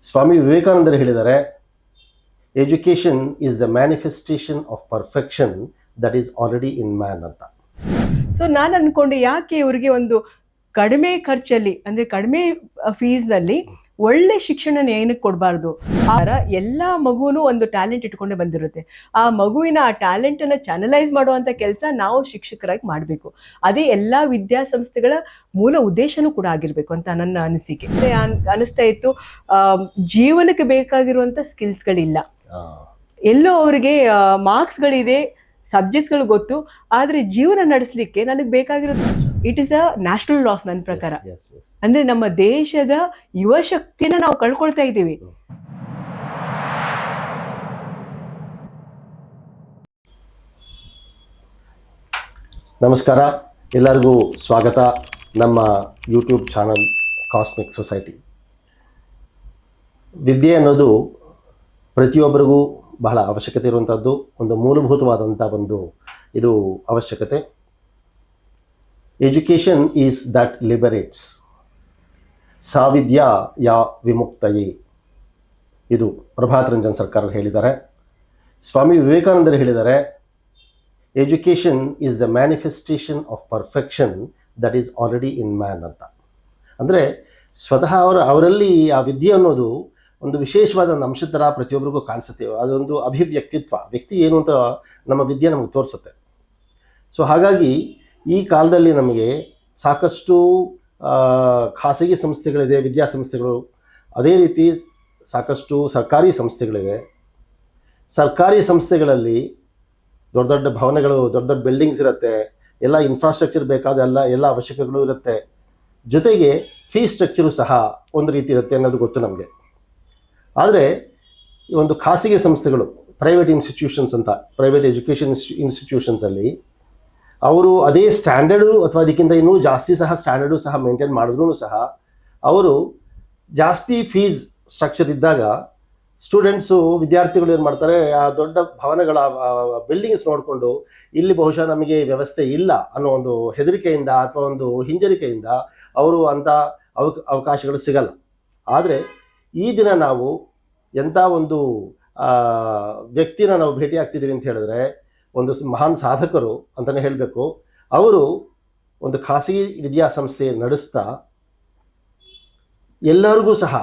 ಸ್ವಾಮಿ ವಿವೇಕಾನಂದರು ಹೇಳಿದ್ದಾರೆ, education is the manifestation of perfection that is already in man ಅಂತ. So ನಾನು ಅನ್ಕೊಂಡೆ, ಯಾಕೆ ಇವರಿಗೆ ಒಂದು ಕಡಿಮೆ ಖರ್ಚಲ್ಲಿ ಅಂದರೆ ಕಡಿಮೆ ಫೀಸ್ನಲ್ಲಿ ಒಳ್ಳೆ ಶಿಕ್ಷಣನ ಏನಕ್ಕೆ ಕೊಡಬಾರ್ದು? ಎಲ್ಲ ಮಗುವೂ ಒಂದು ಟ್ಯಾಲೆಂಟ್ ಇಟ್ಕೊಂಡೇ ಬಂದಿರುತ್ತೆ. ಆ ಮಗುವಿನ ಆ ಟ್ಯಾಲೆಂಟನ್ನು ಚಾನಲೈಸ್ ಮಾಡುವಂಥ ಕೆಲಸ ನಾವು ಶಿಕ್ಷಕರಾಗಿ ಮಾಡಬೇಕು. ಅದೇ ಎಲ್ಲ ವಿದ್ಯಾಸಂಸ್ಥೆಗಳ ಮೂಲ ಉದ್ದೇಶನೂ ಕೂಡ ಆಗಿರಬೇಕು ಅಂತ ನನ್ನ ಅನಿಸಿಕೆ. ಅನಿಸ್ತಾ ಇತ್ತು, ಜೀವನಕ್ಕೆ ಬೇಕಾಗಿರುವಂಥ ಸ್ಕಿಲ್ಸ್ಗಳಿಲ್ಲ. ಎಲ್ಲೋ ಅವರಿಗೆ ಮಾರ್ಕ್ಸ್ಗಳಿದೆ, ಸಬ್ಜೆಕ್ಟ್ಸ್ಗಳು ಗೊತ್ತು, ಆದರೆ ಜೀವನ ನಡೆಸಲಿಕ್ಕೆ ನನಗೆ ಬೇಕಾಗಿರೋದು it is a national loss ನನ್ನ ಪ್ರಕಾರ. ಅಂದ್ರೆ ನಮ್ಮ ದೇಶದ ಯುವ ಶಕ್ತಿನ ನಾವು ಕಳ್ಕೊಳ್ತಾ ಇದ್ದೀವಿ. ನಮಸ್ಕಾರ, ಎಲ್ಲರಿಗೂ ಸ್ವಾಗತ ನಮ್ಮ ಯೂಟ್ಯೂಬ್ ಚಾನಲ್ ಕಾಸ್ಮಿಕ್ ಸೊಸೈಟಿ. ವಿದ್ಯೆ ಅನ್ನೋದು ಪ್ರತಿಯೊಬ್ಬರಿಗೂ ಬಹಳ ಅವಶ್ಯಕತೆ ಇರುವಂಥದ್ದು, ಒಂದು ಮೂಲಭೂತವಾದಂಥ ಇದು ಅವಶ್ಯಕತೆ. ಎಜುಕೇಷನ್ ಈಸ್ ದಟ್ ಲಿಬರೇಟ್ಸ್, ಸಾವಿದ್ಯಾ ಯಾ ವಿಮುಕ್ತಯೇ. ಇದು ಪ್ರಭಾತ್ ರಂಜನ್ ಸರ್ಕಾರ ಹೇಳಿದ್ದಾರೆ. ಸ್ವಾಮಿ ವಿವೇಕಾನಂದರು ಹೇಳಿದ್ದಾರೆ, education is the manifestation of perfection that is already in man ಅಂತ. ಅಂದರೆ ಸ್ವತಃ ಅವರಲ್ಲಿ ಆ ವಿದ್ಯೆ ಅನ್ನೋದು ಒಂದು ವಿಶೇಷವಾದ ಒಂದು ಅಂಶದ ಥರ ಪ್ರತಿಯೊಬ್ಬರಿಗೂ ಕಾಣಿಸುತ್ತೆ. ಅದೊಂದು ಅಭಿವ್ಯಕ್ತಿತ್ವ, ವ್ಯಕ್ತಿ ಏನು ಅಂತ ನಮ್ಮ ವಿದ್ಯೆ ನಮಗೆ ತೋರಿಸುತ್ತೆ. ಸೊ ಹಾಗಾಗಿ ಈ ಕಾಲದಲ್ಲಿ ನಮಗೆ ಸಾಕಷ್ಟು ಖಾಸಗಿ ಸಂಸ್ಥೆಗಳಿದೆ, ವಿದ್ಯಾಸಂಸ್ಥೆಗಳು, ಅದೇ ರೀತಿ ಸಾಕಷ್ಟು ಸರ್ಕಾರಿ ಸಂಸ್ಥೆಗಳಿವೆ. ಸರ್ಕಾರಿ ಸಂಸ್ಥೆಗಳಲ್ಲಿ ದೊಡ್ಡ ದೊಡ್ಡ ಭವನಗಳು, ದೊಡ್ಡ ದೊಡ್ಡ ಬಿಲ್ಡಿಂಗ್ಸ್ ಇರುತ್ತೆ, ಎಲ್ಲ ಇನ್ಫ್ರಾಸ್ಟ್ರಕ್ಚರ್ ಬೇಕಾದ ಎಲ್ಲ ಅವಶ್ಯಕತೆಗಳು ಇರುತ್ತೆ. ಜೊತೆಗೆ ಫೀಸ್ ಸ್ಟ್ರಕ್ಚರು ಸಹ ಒಂದು ರೀತಿ ಇರುತ್ತೆ ಅನ್ನೋದು ಗೊತ್ತು ನಮಗೆ. ಆದರೆ ಈ ಒಂದು ಖಾಸಗಿ ಸಂಸ್ಥೆಗಳು, ಪ್ರೈವೇಟ್ ಇನ್ಸ್ಟಿಟ್ಯೂಷನ್ಸ್ ಅಂತ, ಪ್ರೈವೇಟ್ ಎಜುಕೇಷನ್ ಇನ್ಸ್ಟಿಟ್ಯೂಷನ್ಸಲ್ಲಿ ಅವರು ಅದೇ ಸ್ಟ್ಯಾಂಡರ್ಡು ಅಥವಾ ಅದಕ್ಕಿಂತ ಇನ್ನೂ ಜಾಸ್ತಿ ಸಹ ಸ್ಟ್ಯಾಂಡರ್ಡು ಸಹ ಮೇಂಟೈನ್ ಮಾಡಿದ್ರೂ ಸಹ ಅವರು ಜಾಸ್ತಿ ಫೀಸ್ ಸ್ಟ್ರಕ್ಚರ್ ಇದ್ದಾಗ ಸ್ಟೂಡೆಂಟ್ಸು, ವಿದ್ಯಾರ್ಥಿಗಳು ಏನು ಮಾಡ್ತಾರೆ, ಆ ದೊಡ್ಡ ಭವನಗಳ ಬಿಲ್ಡಿಂಗ್ಸ್ ನೋಡಿಕೊಂಡು ಇಲ್ಲಿ ಬಹುಶಃ ನಮಗೆ ವ್ಯವಸ್ಥೆ ಇಲ್ಲ ಅನ್ನೋ ಒಂದು ಹೆದರಿಕೆಯಿಂದ ಅಥವಾ ಒಂದು ಹಿಂಜರಿಕೆಯಿಂದ ಅವರು ಅಂಥ ಅವಕಾಶಗಳು ಸಿಗಲ್ಲ. ಆದರೆ ಈ ದಿನ ನಾವು ಎಂಥ ಒಂದು ವ್ಯಕ್ತಿನ ನಾವು ಭೇಟಿ ಆಗ್ತಿದ್ದೀವಿ ಅಂತ ಹೇಳಿದ್ರೆ, ಒಂದು ಮಹಾನ್ ಸಾಧಕರು ಅಂತಲೇ ಹೇಳಬೇಕು. ಅವರು ಒಂದು ಖಾಸಗಿ ವಿದ್ಯಾಸಂಸ್ಥೆ ನಡೆಸ್ತಾ ಎಲ್ಲರಿಗೂ ಸಹ,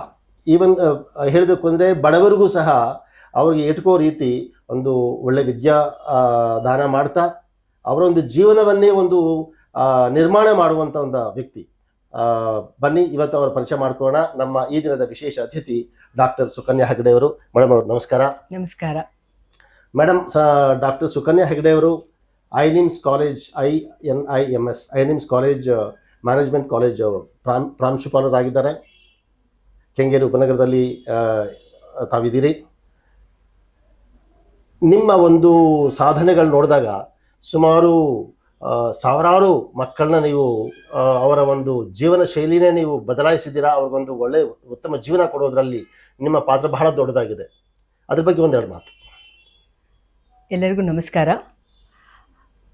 ಈವನ್ ಹೇಳಬೇಕು ಅಂದರೆ ಬಡವರಿಗೂ ಸಹ ಅವ್ರಿಗೆ ಎಟ್ಕೋ ರೀತಿ ಒಂದು ಒಳ್ಳೆ ವಿದ್ಯಾ ದಾನ ಮಾಡ್ತಾ ಅವರ ಒಂದು ಜೀವನವನ್ನೇ ಒಂದು ನಿರ್ಮಾಣ ಮಾಡುವಂಥ ಒಂದು ವ್ಯಕ್ತಿ. ಬನ್ನಿ ಇವತ್ತು ಅವರ ಪರಿಚಯ ಮಾಡ್ಕೊಳ್ಳೋಣ. ನಮ್ಮ ಈ ದಿನದ ವಿಶೇಷ ಅತಿಥಿ ಡಾಕ್ಟರ್ ಸುಕನ್ಯಾ ಹೆಗ್ಡೆ ಅವರು. ಮೇಡಮ್ ಅವರು ನಮಸ್ಕಾರ. ನಮಸ್ಕಾರ ಮೇಡಮ್. ಡಾಕ್ಟರ್ ಸುಕನ್ಯಾ ಹೆಗ್ಡೆ ಅವರು Inims college, Inims college management college ಪ್ರಾಂಶುಪಾಲರಾಗಿದ್ದಾರೆ. ಕೆಂಗೇರಿ ಉಪನಗರದಲ್ಲಿ ತಾವಿದ್ದೀರಿ. ನಿಮ್ಮ ಒಂದು ಸಾಧನೆಗಳು ನೋಡಿದಾಗ ಸುಮಾರು ಸಾವಿರಾರು ಮಕ್ಕಳನ್ನ ನೀವು ಅವರ ಒಂದು ಜೀವನ ಶೈಲಿನೇ ನೀವು ಬದಲಾಯಿಸಿದ್ದೀರಾ. ಅವ್ರಿಗೊಂದು ಒಳ್ಳೆ ಉತ್ತಮ ಜೀವನ ಕೊಡೋದ್ರಲ್ಲಿ ನಿಮ್ಮ ಪಾತ್ರ ಬಹಳ ದೊಡ್ಡದಾಗಿದೆ. ಅದ್ರ ಬಗ್ಗೆ ಒಂದೆರಡು ಮಾತು. ಎಲ್ಲರಿಗೂ ನಮಸ್ಕಾರ.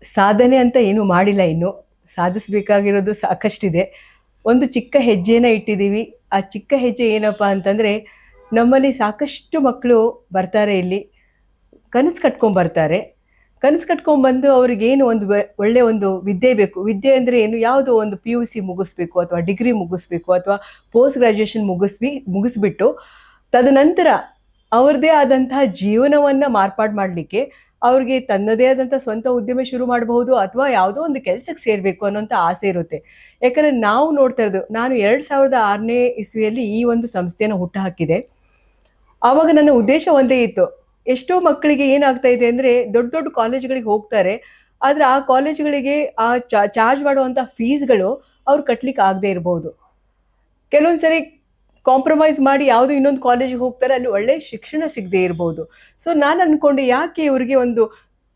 ಸಾಧನೆ ಅಂತ ಏನೂ ಮಾಡಿಲ್ಲ, ಇನ್ನೂ ಸಾಧಿಸಬೇಕಾಗಿರೋದು ಸಾಕಷ್ಟಿದೆ. ಒಂದು ಚಿಕ್ಕ ಹೆಜ್ಜೆನ ಇಟ್ಟಿದ್ದೀವಿ. ಆ ಚಿಕ್ಕ ಹೆಜ್ಜೆ ಏನಪ್ಪ ಅಂತಂದರೆ, ನಮ್ಮಲ್ಲಿ ಸಾಕಷ್ಟು ಮಕ್ಕಳು ಬರ್ತಾರೆ, ಇಲ್ಲಿ ಕನಸು ಕಟ್ಕೊಂಡ್ಬರ್ತಾರೆ. ಕನಸು ಕಟ್ಕೊಂಡ್ಬಂದು ಅವ್ರಿಗೇನು ಒಂದು ಒಳ್ಳೆಯ ಒಂದು ವಿದ್ಯೆ ಬೇಕು. ವಿದ್ಯೆ ಅಂದರೆ ಏನು, ಯಾವುದೋ ಒಂದು PUC ಮುಗಿಸ್ಬೇಕು ಅಥವಾ ಡಿಗ್ರಿ ಮುಗಿಸ್ಬೇಕು ಅಥವಾ ಪೋಸ್ಟ್ ಗ್ರ್ಯಾಜುಯೇಷನ್ ಮುಗಿಸ್ಬಿಟ್ಟು ತದನಂತರ ಅವ್ರದ್ದೇ ಆದಂತಹ ಜೀವನವನ್ನು ಮಾರ್ಪಾಡು ಮಾಡಲಿಕ್ಕೆ ಅವ್ರಿಗೆ ತನ್ನದೇ ಆದಂಥ ಸ್ವಂತ ಉದ್ಯಮ ಶುರು ಮಾಡಬಹುದು ಅಥವಾ ಯಾವುದೋ ಒಂದು ಕೆಲಸಕ್ಕೆ ಸೇರಬೇಕು ಅನ್ನೋಂಥ ಆಸೆ ಇರುತ್ತೆ. ಯಾಕಂದರೆ ನಾವು ನೋಡ್ತಾ ಇರೋದು, ನಾನು 2006ನೇ ಇಸ್ವಿಯಲ್ಲಿ ಈ ಒಂದು ಸಂಸ್ಥೆಯನ್ನು ಹುಟ್ಟುಹಾಕಿದೆ. ಆವಾಗ ನನ್ನ ಉದ್ದೇಶ ಒಂದೇ ಇತ್ತು. ಎಷ್ಟೋ ಮಕ್ಕಳಿಗೆ ಏನಾಗ್ತಾ ಇದೆ ಅಂದರೆ, ದೊಡ್ಡ ದೊಡ್ಡ ಕಾಲೇಜ್ಗಳಿಗೆ ಹೋಗ್ತಾರೆ, ಆದರೆ ಆ ಕಾಲೇಜ್ಗಳಿಗೆ ಆ ಚಾರ್ಜ್ ಮಾಡುವಂಥ ಫೀಸ್ಗಳು ಅವ್ರು ಕಟ್ಲಿಕ್ಕೆ ಆಗದೆ ಇರ್ಬೋದು. ಕೆಲವೊಂದು ಸರಿ ಕಾಂಪ್ರಮೈಸ್ ಮಾಡಿ ಯಾವುದೋ ಇನ್ನೊಂದು ಕಾಲೇಜಿಗೆ ಹೋಗ್ತಾರೆ, ಅಲ್ಲಿ ಒಳ್ಳೆ ಶಿಕ್ಷಣ ಸಿಗದೆ ಇರ್ಬೋದು. ಸೊ ನಾನು ಅಂದ್ಕೊಂಡೆ, ಯಾಕೆ ಇವರಿಗೆ ಒಂದು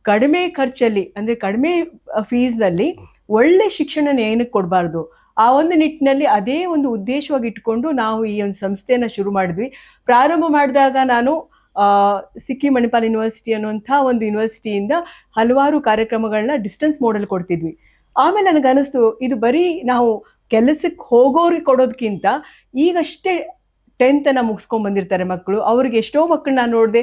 ಕಡಿಮೆ ಖರ್ಚಲ್ಲಿ ಅಂದರೆ ಕಡಿಮೆ ಫೀಸ್ನಲ್ಲಿ ಒಳ್ಳೆ ಶಿಕ್ಷಣನ ಏನಕ್ಕೆ ಕೊಡಬಾರ್ದು? ಆ ಒಂದು ನಿಟ್ಟಿನಲ್ಲಿ ಅದೇ ಒಂದು ಉದ್ದೇಶವಾಗಿ ಇಟ್ಕೊಂಡು ನಾವು ಈ ಒಂದು ಸಂಸ್ಥೆಯನ್ನು ಶುರು ಮಾಡಿದ್ವಿ. ಪ್ರಾರಂಭ ಮಾಡಿದಾಗ ನಾನು ಸಿಕ್ಕಿಂ ಮಣಿಪಾಲ್ ಯೂನಿವರ್ಸಿಟಿ ಅನ್ನುವಂಥ ಒಂದು ಯೂನಿವರ್ಸಿಟಿಯಿಂದ ಹಲವಾರು ಕಾರ್ಯಕ್ರಮಗಳನ್ನ ಡಿಸ್ಟೆನ್ಸ್ ಮೋಡಲ್ಲಿ ಕೊಡ್ತಿದ್ವಿ. ಆಮೇಲೆ ನನಗನ್ನಿಸ್ತು, ಇದು ಬರೀ ನಾವು ಕೆಲಸಕ್ಕೆ ಹೋಗೋರಿಗೆ ಕೊಡೋದಕ್ಕಿಂತ ಈಗಷ್ಟೇ 10th ಮುಗಿಸ್ಕೊಂಡ್ ಬಂದಿರ್ತಾರೆ ಮಕ್ಕಳು. ಅವ್ರಿಗೆ ಎಷ್ಟೋ ಮಕ್ಕಳು ನಾನು ನೋಡಿದೆ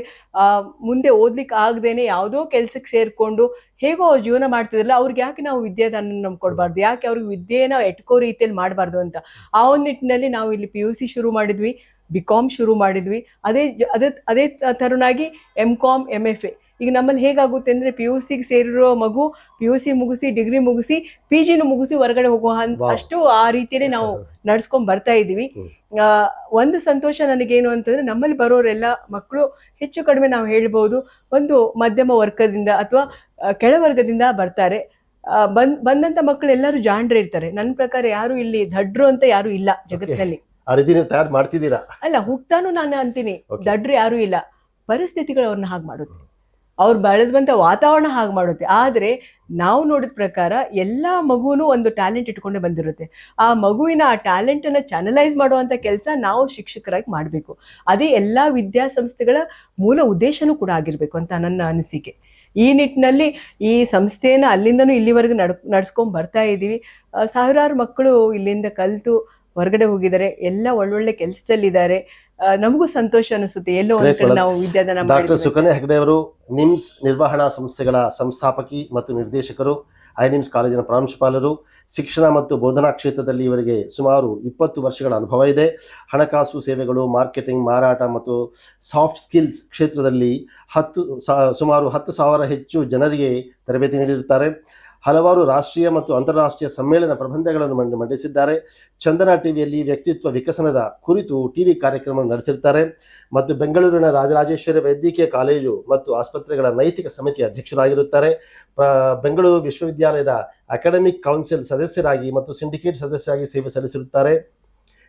ಮುಂದೆ ಓದ್ಲಿಕ್ಕೆ ಆಗದೇನೆ ಯಾವುದೋ ಕೆಲ್ಸಕ್ಕೆ ಸೇರ್ಕೊಂಡು ಹೇಗೋ ಅವ್ರು ಜೀವನ ಮಾಡ್ತಿದ್ರಲ್ಲ, ಅವ್ರಿಗೆ ಯಾಕೆ ನಾವು ವಿದ್ಯಾದಾನ ನಮ್ಗೆ ಕೊಡಬಾರ್ದು, ಯಾಕೆ ಅವ್ರಿಗೆ ವಿದ್ಯೆನ ಎಟ್ಕೋ ರೀತಿಯಲ್ಲಿ ಮಾಡಬಾರ್ದು ಅಂತ ಆ ಒಂದು ನಿಟ್ಟಿನಲ್ಲಿ ನಾವು ಇಲ್ಲಿ PUC ಶುರು ಮಾಡಿದ್ವಿ, BCom ಶುರು ಮಾಡಿದ್ವಿ. ಅದೇ ತರನಾಗಿ MCom MFA. ಈಗ ನಮ್ಮಲ್ಲಿ ಹೇಗಾಗುತ್ತೆ ಅಂದರೆ PUCಗೆ ಸೇರಿರೋ ಮಗು PUC ಮುಗಿಸಿ ಡಿಗ್ರಿ ಮುಗಿಸಿ PGನೂ ಮುಗಿಸಿ ಹೊರಗಡೆ ಹೋಗೋ ಅಷ್ಟು ಆ ರೀತಿಯಲ್ಲಿ ನಾವು ನಡ್ಸ್ಕೊಂಡ್ ಬರ್ತಾ ಇದ್ದೀವಿ. ಒಂದು ಸಂತೋಷ ನನಗೇನು ಅಂತಂದ್ರೆ ನಮ್ಮಲ್ಲಿ ಬರೋರೆಲ್ಲ ಮಕ್ಕಳು ಹೆಚ್ಚು ಕಡಿಮೆ ನಾವು ಹೇಳ್ಬೋದು ಒಂದು ಮಧ್ಯಮ ವರ್ಗದಿಂದ ಅಥವಾ ಕೆಳವರ್ಗದಿಂದ ಬರ್ತಾರೆ. ಬಂದಂತ ಮಕ್ಕಳು ಎಲ್ಲರೂ ಜಾಣ್ರೆ ಇರ್ತಾರೆ. ನನ್ನ ಪ್ರಕಾರ ಯಾರು ಇಲ್ಲಿ ದಡ್ರು ಅಂತ ಯಾರು ಇಲ್ಲ ಜಗತ್ತಿನಲ್ಲಿ. ತಯಾರು ಮಾಡ್ತಿದ್ದೀರಾ? ಅಲ್ಲ, ಹುಟ್ಟಾನು ನಾನು ಅಂತೀನಿ ದಡ್ರು ಯಾರು ಇಲ್ಲ. ಪರಿಸ್ಥಿತಿಗಳು ಅವ್ರನ್ನ ಹಾಗೆ ಮಾಡುತ್ತೆ, ಅವ್ರು ಬೆಳೆದ್ ಬಂತ ವಾತಾವರಣ ಹಾಗೆ ಮಾಡುತ್ತೆ. ಆದರೆ ನಾವು ನೋಡಿದ ಪ್ರಕಾರ ಎಲ್ಲ ಮಗುನೂ ಒಂದು ಟ್ಯಾಲೆಂಟ್ ಇಟ್ಕೊಂಡೇ ಬಂದಿರುತ್ತೆ. ಆ ಮಗುವಿನ ಆ ಟ್ಯಾಲೆಂಟನ್ನು ಚಾನಲೈಸ್ ಮಾಡುವಂಥ ಕೆಲಸ ನಾವು ಶಿಕ್ಷಕರಾಗಿ ಮಾಡಬೇಕು. ಅದೇ ಎಲ್ಲ ವಿದ್ಯಾಸಂಸ್ಥೆಗಳ ಮೂಲ ಉದ್ದೇಶನೂ ಕೂಡ ಆಗಿರಬೇಕು ಅಂತ ನನ್ನ ಅನಿಸಿಕೆ. ಈ ನಿಟ್ಟಿನಲ್ಲಿ ಈ ಸಂಸ್ಥೆಯನ್ನು ಅಲ್ಲಿಂದನೂ ಇಲ್ಲಿವರೆಗೂ ನಡ್ಸ್ಕೊಂಡ್ ಬರ್ತಾ ಇದ್ದೀವಿ. ಸಾವಿರಾರು ಮಕ್ಕಳು ಇಲ್ಲಿಂದ ಕಲಿತು ಹೊರಗಡೆ ಹೋಗಿದ್ದಾರೆ, ಎಲ್ಲ ಒಳ್ಳೊಳ್ಳೆ ಕೆಲಸದಲ್ಲಿದ್ದಾರೆ. ನಮಗೂ ಸಂತೋಷ ಅನಿಸುತ್ತೆ ಎಲ್ಲೋ ಒಂದ್ ಕಡೆ ನಾವು ವಿದ್ಯಾದಾನ. ಡಾಕ್ಟರ್ ಸುಕನ್ಯಾ ಹೆಗ್ಡೆ ಅವರು ನಿಮ್ಸ್ ನಿರ್ವಹಣಾ ಸಂಸ್ಥೆಗಳ ಸಂಸ್ಥಾಪಕಿ ಮತ್ತು ನಿರ್ದೇಶಕರು, ಐನಿಮ್ಸ್ ಕಾಲೇಜಿನ ಪ್ರಾಂಶುಪಾಲರು, ಶಿಕ್ಷಣ ಮತ್ತು ಬೋಧನಾ ಕ್ಷೇತ್ರದಲ್ಲಿ ಇವರಿಗೆ ಸುಮಾರು 20 ವರ್ಷಗಳ ಅನುಭವ ಇದೆ. ಹಣಕಾಸು ಸೇವೆಗಳು, ಮಾರ್ಕೆಟಿಂಗ್, ಮಾರಾಟ ಮತ್ತು ಸಾಫ್ಟ್ ಸ್ಕಿಲ್ಸ್ ಕ್ಷೇತ್ರದಲ್ಲಿ ಸುಮಾರು 10,000 ಹೆಚ್ಚು ಜನರಿಗೆ ತರಬೇತಿ ನೀಡಿರುತ್ತಾರೆ. ಹಲವಾರು ರಾಷ್ಟ್ರೀಯ ಮತ್ತು ಅಂತಾರಾಷ್ಟ್ರೀಯ ಸಮ್ಮೇಳನ ಪ್ರಬಂಧಗಳನ್ನು ಮಂಡಿಸಿದ್ದಾರೆ. ಚಂದನ ಟಿವಿಯಲ್ಲಿ ವ್ಯಕ್ತಿತ್ವ ವಿಕಸನದ ಕುರಿತು ಟಿವಿ ಕಾರ್ಯಕ್ರಮ ನಡೆಸಿರ್ತಾರೆ ಮತ್ತು ಬೆಂಗಳೂರಿನ ರಾಜರಾಜೇಶ್ವರಿ ವೈದ್ಯಕೀಯ ಕಾಲೇಜು ಮತ್ತು ಆಸ್ಪತ್ರೆಗಳ ನೈತಿಕ ಸಮಿತಿಯ ಅಧ್ಯಕ್ಷರಾಗಿರುತ್ತಾರೆ. ಬೆಂಗಳೂರು ವಿಶ್ವವಿದ್ಯಾಲಯದ ಅಕಾಡೆಮಿಕ್ ಕೌನ್ಸಿಲ್ ಸದಸ್ಯರಾಗಿ ಮತ್ತು ಸಿಂಡಿಕೇಟ್ ಸದಸ್ಯರಾಗಿ ಸೇವೆ ಸಲ್ಲಿಸಿರುತ್ತಾರೆ.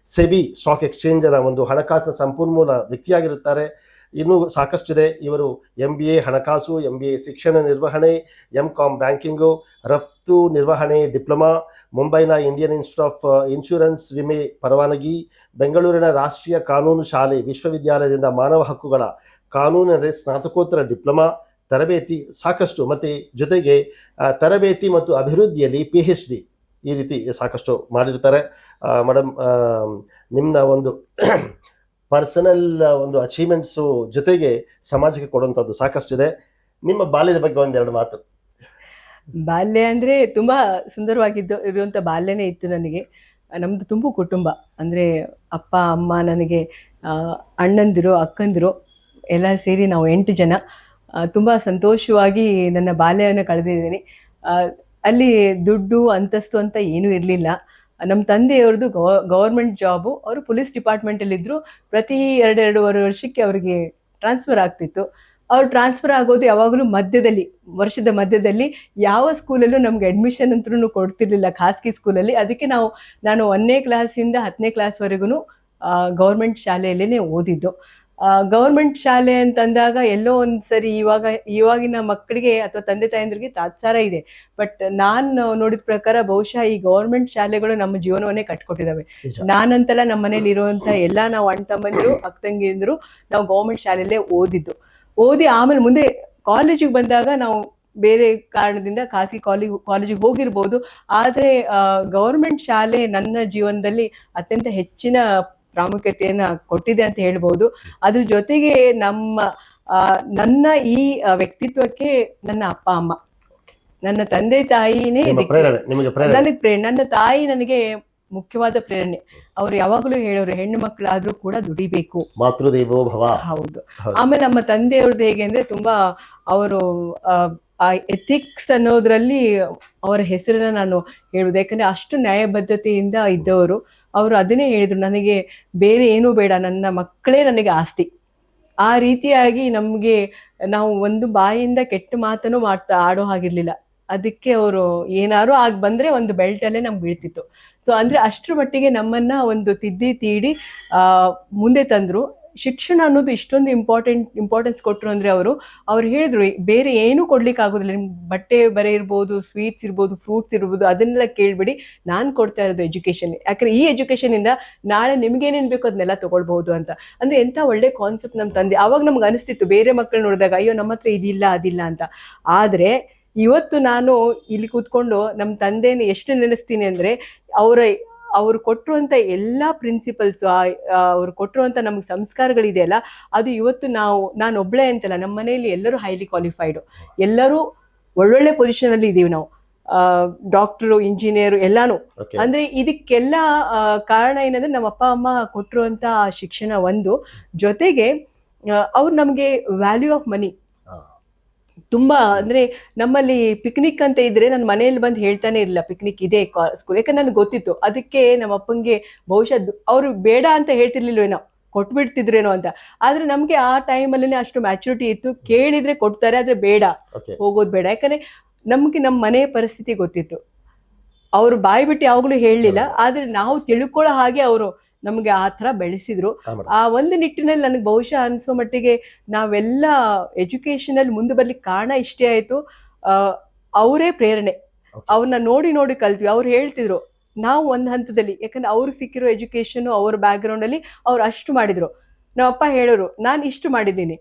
ಸೆಬಿ ಸ್ಟಾಕ್ ಎಕ್ಸ್ಚೇಂಜರ ಒಂದು ಹಣಕಾಸಿನ ಸಂಪನ್ಮೂಲ ವ್ಯಕ್ತಿಯಾಗಿರುತ್ತಾರೆ. ಇನ್ನೂ ಸಾಕಷ್ಟಿದೆ. ಇವರು MBA ಹಣಕಾಸು, MBA ಶಿಕ್ಷಣ ನಿರ್ವಹಣೆ, MCom ಬ್ಯಾಂಕಿಂಗು, ರಫ್ತು ನಿರ್ವಹಣೆ ಡಿಪ್ಲೊಮಾ, ಮುಂಬೈನ ಇಂಡಿಯನ್ ಇನ್ಸ್ಟಿಟ್ಯೂಟ್ ಆಫ್ ಇನ್ಶೂರೆನ್ಸ್ ವಿಮೆ ಪರವಾನಗಿ, ಬೆಂಗಳೂರಿನ ರಾಷ್ಟ್ರೀಯ ಕಾನೂನು ಶಾಲೆ ವಿಶ್ವವಿದ್ಯಾಲಯದಿಂದ ಮಾನವ ಹಕ್ಕುಗಳ ಕಾನೂನಿನ ಸ್ನಾತಕೋತ್ತರ ಡಿಪ್ಲೊಮಾ ತರಬೇತಿ ಸಾಕಷ್ಟು, ಮತ್ತು ಜೊತೆಗೆ ತರಬೇತಿ ಮತ್ತು ಅಭಿವೃದ್ಧಿಯಲ್ಲಿ PhD ಈ ರೀತಿ ಸಾಕಷ್ಟು ಮಾಡಿರ್ತಾರೆ. ಮೇಡಮ್, ನಿಮ್ಮ ಒಂದು ಪರ್ಸನಲ್ ಒಂದು ಅಚೀವ್ಮೆಂಟ್ಸು ಜೊತೆಗೆ ಸಮಾಜಕ್ಕೆ ಕೊಡುವಂಥದ್ದು ಸಾಕಷ್ಟಿದೆ. ನಿಮ್ಮ ಬಾಲ್ಯದ ಬಗ್ಗೆ ಒಂದೆರಡು ಮಾತು. ಬಾಲ್ಯ ಅಂದರೆ ತುಂಬ ಇರುವಂಥ ಬಾಲ್ಯನೇ ಇತ್ತು ನನಗೆ. ನಮ್ಮದು ತುಂಬು ಕುಟುಂಬ, ಅಂದರೆ ಅಪ್ಪ ಅಮ್ಮ, ನನಗೆ ಅಣ್ಣಂದಿರು ಅಕ್ಕಂದಿರು ಎಲ್ಲ ಸೇರಿ ನಾವು 8 ಜನ. ತುಂಬ ಸಂತೋಷವಾಗಿ ನನ್ನ ಬಾಲ್ಯವನ್ನು ಕಳೆದಿದ್ದೀನಿ. ಅಲ್ಲಿ ದುಡ್ಡು ಅಂತಸ್ತು ಅಂತ ಏನೂ ಇರಲಿಲ್ಲ. ನಮ್ಮ ತಂದೆಯವ್ರದ್ದು ಗವರ್ಮೆಂಟ್ ಜಾಬು, ಅವರು ಪೊಲೀಸ್ ಡಿಪಾರ್ಟ್ಮೆಂಟಲ್ಲಿದ್ದರು. ಪ್ರತಿ 2-2.5 ವರ್ಷಕ್ಕೆ ಅವರಿಗೆ ಟ್ರಾನ್ಸ್ಫರ್ ಆಗ್ತಿತ್ತು. ಅವ್ರು ಟ್ರಾನ್ಸ್ಫರ್ ಆಗೋದು ಯಾವಾಗಲೂ ವರ್ಷದ ಮಧ್ಯದಲ್ಲಿ. ಯಾವ ಸ್ಕೂಲಲ್ಲೂ ನಮ್ಗೆ ಅಡ್ಮಿಷನ್ ಅಂತೂ ಕೊಡ್ತಿರ್ಲಿಲ್ಲ, ಖಾಸಗಿ ಸ್ಕೂಲಲ್ಲಿ. ಅದಕ್ಕೆ ನಾನು 1ನೇ ಕ್ಲಾಸಿಂದ 10ನೇ ಕ್ಲಾಸ್ವರೆಗೂ ಗೌರ್ಮೆಂಟ್ ಶಾಲೆಯಲ್ಲೇ ಓದಿದ್ದು. ಗೌರ್ಮೆಂಟ್ ಶಾಲೆ ಅಂತಂದಾಗ ಎಲ್ಲೋ ಒಂದು ಸರಿ ಇವಾಗಿನ ಮಕ್ಕಳಿಗೆ ಅಥವಾ ತಂದೆ ತಾಯಂದ್ರಿಗೆ ತಾತ್ಸಾರ ಇದೆ. ಬಟ್ ನಾನು ನೋಡಿದ ಪ್ರಕಾರ ಬಹುಶಃ ಈ ಗೌರ್ಮೆಂಟ್ ಶಾಲೆಗಳು ನಮ್ಮ ಜೀವನವನ್ನೇ ಕಟ್ಕೊಟ್ಟಿದ್ದಾವೆ. ನಾನಂತಲ್ಲ, ನಮ್ಮ ಮನೇಲಿ ಇರುವಂಥ ಎಲ್ಲ ನಾವು ಅಣ್ಣ ತಮ್ಮಂದಿರು ಅಕ್ಕ ತಂಗಿಯಂದ್ರು ನಾವು ಗೌರ್ಮೆಂಟ್ ಶಾಲೆಯಲ್ಲೇ ಓದಿ ಆಮೇಲೆ ಮುಂದೆ ಕಾಲೇಜಿಗೆ ಬಂದಾಗ ನಾವು ಬೇರೆ ಕಾರಣದಿಂದ ಖಾಸಗಿ ಕಾಲೇಜಿಗೆ ಹೋಗಿರ್ಬೋದು. ಆದರೆ ಗೌರ್ಮೆಂಟ್ ಶಾಲೆ ನನ್ನ ಜೀವನದಲ್ಲಿ ಅತ್ಯಂತ ಹೆಚ್ಚಿನ ಪ್ರಾಮುಖ್ಯತೆಯನ್ನ ಕೊಟ್ಟಿದೆ ಅಂತ ಹೇಳ್ಬೋದು. ಅದ್ರ ಜೊತೆಗೆ ನನ್ನ ಈ ವ್ಯಕ್ತಿತ್ವಕ್ಕೆ ನನ್ನ ಅಪ್ಪ ಅಮ್ಮ, ನನ್ನ ತಂದೆ ತಾಯಿನೇ ನನಗೆ ಪ್ರೇರಣೆ. ನನ್ನ ತಾಯಿ ನನಗೆ ಮುಖ್ಯವಾದ ಪ್ರೇರಣೆ. ಅವ್ರು ಯಾವಾಗಲೂ ಹೇಳೋರು, ಹೆಣ್ಣು ಮಕ್ಕಳಾದ್ರೂ ಕೂಡ ದುಡಿಬೇಕು, ಮಾತೃದೇವೋ ಭವ. ಹೌದು. ಆಮೇಲೆ ನಮ್ಮ ತಂದೆಯವ್ರದ್ದು ಹೇಗೆ ಅಂದ್ರೆ ತುಂಬಾ ಅವರು ಆ ಎಥಿಕ್ಸ್ ಅನ್ನೋದ್ರಲ್ಲಿ ಅವರ ಹೆಸರನ್ನ ನಾನು ಹೇಳುವುದು. ಯಾಕಂದ್ರೆ ಅಷ್ಟು ನ್ಯಾಯಬದ್ಧತೆಯಿಂದ ಇದ್ದವರು. ಅವರು ಅದನ್ನೇ ಹೇಳಿದ್ರು, ನನಗೆ ಬೇರೆ ಏನೂ ಬೇಡ, ನನ್ನ ಮಕ್ಕಳೇ ನನಗೆ ಆಸ್ತಿ. ಆ ರೀತಿಯಾಗಿ ನಮಗೆ ನಾವು ಒಂದು ಬಾಯಿಂದ ಕೆಟ್ಟ ಮಾತನ್ನು ಆಡೋ ಹಾಗಿರ್ಲಿಲ್ಲ. ಅದಕ್ಕೆ ಅವರು ಏನಾರು ಆಗಿ ಬಂದ್ರೆ ಒಂದು ಬೆಲ್ಟಲ್ಲೇ ನಮ್ಗೆ ಬೀಳ್ತಿತ್ತು. ಸೊ ಅಂದ್ರೆ ಅಷ್ಟರ ಮಟ್ಟಿಗೆ ನಮ್ಮನ್ನ ಒಂದು ತಿದ್ದಿ ತೀಡಿ ಮುಂದೆ ತಂದ್ರು. ಶಿಕ್ಷಣ ಅನ್ನೋದು ಇಷ್ಟೊಂದು ಇಂಪಾರ್ಟೆನ್ಸ್ ಕೊಟ್ಟರು ಅಂದರೆ ಅವ್ರು ಹೇಳಿದ್ರು, ಬೇರೆ ಏನೂ ಕೊಡ್ಲಿಕ್ಕೆ ಆಗೋದಿಲ್ಲ, ನಿಮ್ಗೆ ಬಟ್ಟೆ ಬರೆ ಇರ್ಬೋದು, ಸ್ವೀಟ್ಸ್ ಇರ್ಬೋದು, ಫ್ರೂಟ್ಸ್ ಇರ್ಬೋದು, ಅದನ್ನೆಲ್ಲ ಕೇಳಬೇಡಿ, ನಾನು ಕೊಡ್ತಾ ಇರೋದು ಎಜುಕೇಷನ್. ಯಾಕಂದ್ರೆ ಈ ಎಜುಕೇಷನಿಂದ ನಾಳೆ ನಿಮ್ಗೇನೇನು ಬೇಕೋ ಅದನ್ನೆಲ್ಲ ತೊಗೊಳ್ಬಹುದು ಅಂತ. ಅಂದರೆ ಎಂಥ ಒಳ್ಳೆ ಕಾನ್ಸೆಪ್ಟ್ ನಮ್ಮ ತಂದೆ. ಆವಾಗ ನಮ್ಗೆ ಅನಿಸ್ತಿತ್ತು ಬೇರೆ ಮಕ್ಕಳು ನೋಡಿದಾಗ, ಅಯ್ಯೋ ನಮ್ಮ ಹತ್ರ ಇದಿಲ್ಲ ಅದಿಲ್ಲ ಅಂತ. ಆದರೆ ಇವತ್ತು ನಾನು ಇಲ್ಲಿ ಕೂತ್ಕೊಂಡು ನಮ್ಮ ತಂದೆನ ಎಷ್ಟು ನೆನೆಸ್ತೀನಿ ಅಂದರೆ, ಅವರು ಕೊಟ್ಟಿರುವಂಥ ಎಲ್ಲ ಪ್ರಿನ್ಸಿಪಲ್ಸು, ಅವ್ರು ಕೊಟ್ಟಿರುವಂಥ ನಮ್ಗೆ ಸಂಸ್ಕಾರಗಳಿದೆಯಲ್ಲ, ಅದು ಇವತ್ತು ನಾನು ಒಬ್ಬಳೇ ಅಂತಲ್ಲ, ನಮ್ಮ ಮನೆಯಲ್ಲಿ ಎಲ್ಲರೂ ಹೈಲಿ ಕ್ವಾಲಿಫೈಡು, ಎಲ್ಲರೂ ಒಳ್ಳೊಳ್ಳೆ ಪೊಸಿಷನಲ್ಲಿ ಇದ್ದೀವಿ ನಾವು, ಡಾಕ್ಟ್ರು, ಇಂಜಿನಿಯರು ಎಲ್ಲಾನು. ಅಂದ್ರೆ ಇದಕ್ಕೆಲ್ಲ ಕಾರಣ ಏನಂದ್ರೆ ನಮ್ಮ ಅಪ್ಪ ಅಮ್ಮ ಕೊಟ್ಟಿರುವಂತ ಶಿಕ್ಷಣ ಒಂದು, ಜೊತೆಗೆ ಅವ್ರು ನಮಗೆ ವ್ಯಾಲ್ಯೂ ಆಫ್ ಮನಿ ತುಂಬಾ, ಅಂದ್ರೆ ನಮ್ಮಲ್ಲಿ ಪಿಕ್ನಿಕ್ ಅಂತ ಇದ್ರೆ ನನ್ನ ಮನೆಯಲ್ಲಿ ಬಂದು ಹೇಳ್ತಾನೆ ಇರಲಿಲ್ಲ ಪಿಕ್ನಿಕ್ ಇದೆ ಸ್ಕೂಲ್, ಯಾಕಂದ್ರೆ ನನಗೆ ಗೊತ್ತಿತ್ತು. ಅದಕ್ಕೆ ನಮ್ಮ ಅಪ್ಪಂಗೆ ಬಹುಶಃ ಅವರು ಬೇಡ ಅಂತ ಹೇಳ್ತಿರ್ಲಿಲ್ವೇನೋ, ಕೊಟ್ಬಿಡ್ತಿದ್ರೇನೋ ಅಂತ. ಆದ್ರೆ ನಮ್ಗೆ ಆ ಟೈಮಲ್ಲಿ ಅಷ್ಟು ಮ್ಯಾಚುರಿಟಿ ಇತ್ತು, ಕೇಳಿದ್ರೆ ಕೊಡ್ತಾರೆ, ಆದ್ರೆ ಬೇಡ, ಹೋಗೋದು ಬೇಡ. ಯಾಕಂದ್ರೆ ನಮ್ಗೆ ನಮ್ಮ ಮನೆ ಪರಿಸ್ಥಿತಿ ಗೊತ್ತಿತ್ತು. ಅವರು ಬಾಯಿ ಬಿಟ್ಟು ಯಾವಾಗಲೂ ಹೇಳಲಿಲ್ಲ, ಆದ್ರೆ ನಾವು ತಿಳ್ಕೊಳ್ಳೋ ಹಾಗೆ ಅವರು ನಮಗೆ ಆ ಥರ ಬೆಳೆಸಿದ್ರು. ಆ ಒಂದು ನಿಟ್ಟಿನಲ್ಲಿ ನನಗೆ ಬಹುಶಃ ಅನ್ಸೋ ಮಟ್ಟಿಗೆ ನಾವೆಲ್ಲ ಎಜುಕೇಶನಲ್ಲಿ ಮುಂದೆ ಬರ್ಲಿಕ್ಕೆ ಕಾರಣ ಇಷ್ಟೇ ಆಯಿತು, ಅವರೇ ಪ್ರೇರಣೆ. ಅವ್ರನ್ನ ನೋಡಿ ನೋಡಿ ಕಲ್ತ್ವಿ. ಅವ್ರು ಹೇಳ್ತಿದ್ರು, ನಾವು ಒಂದು ಹಂತದಲ್ಲಿ, ಯಾಕಂದ್ರೆ ಅವ್ರಿಗೆ ಸಿಕ್ಕಿರೋ ಎಜುಕೇಶನು ಅವ್ರ ಬ್ಯಾಕ್ಗ್ರೌಂಡಲ್ಲಿ ಅವ್ರು ಅಷ್ಟು ಮಾಡಿದ್ರು. ನಮ್ಮಪ್ಪ ಹೇಳೋರು, ನಾನು ಇಷ್ಟು ಮಾಡಿದ್ದೀನಿ,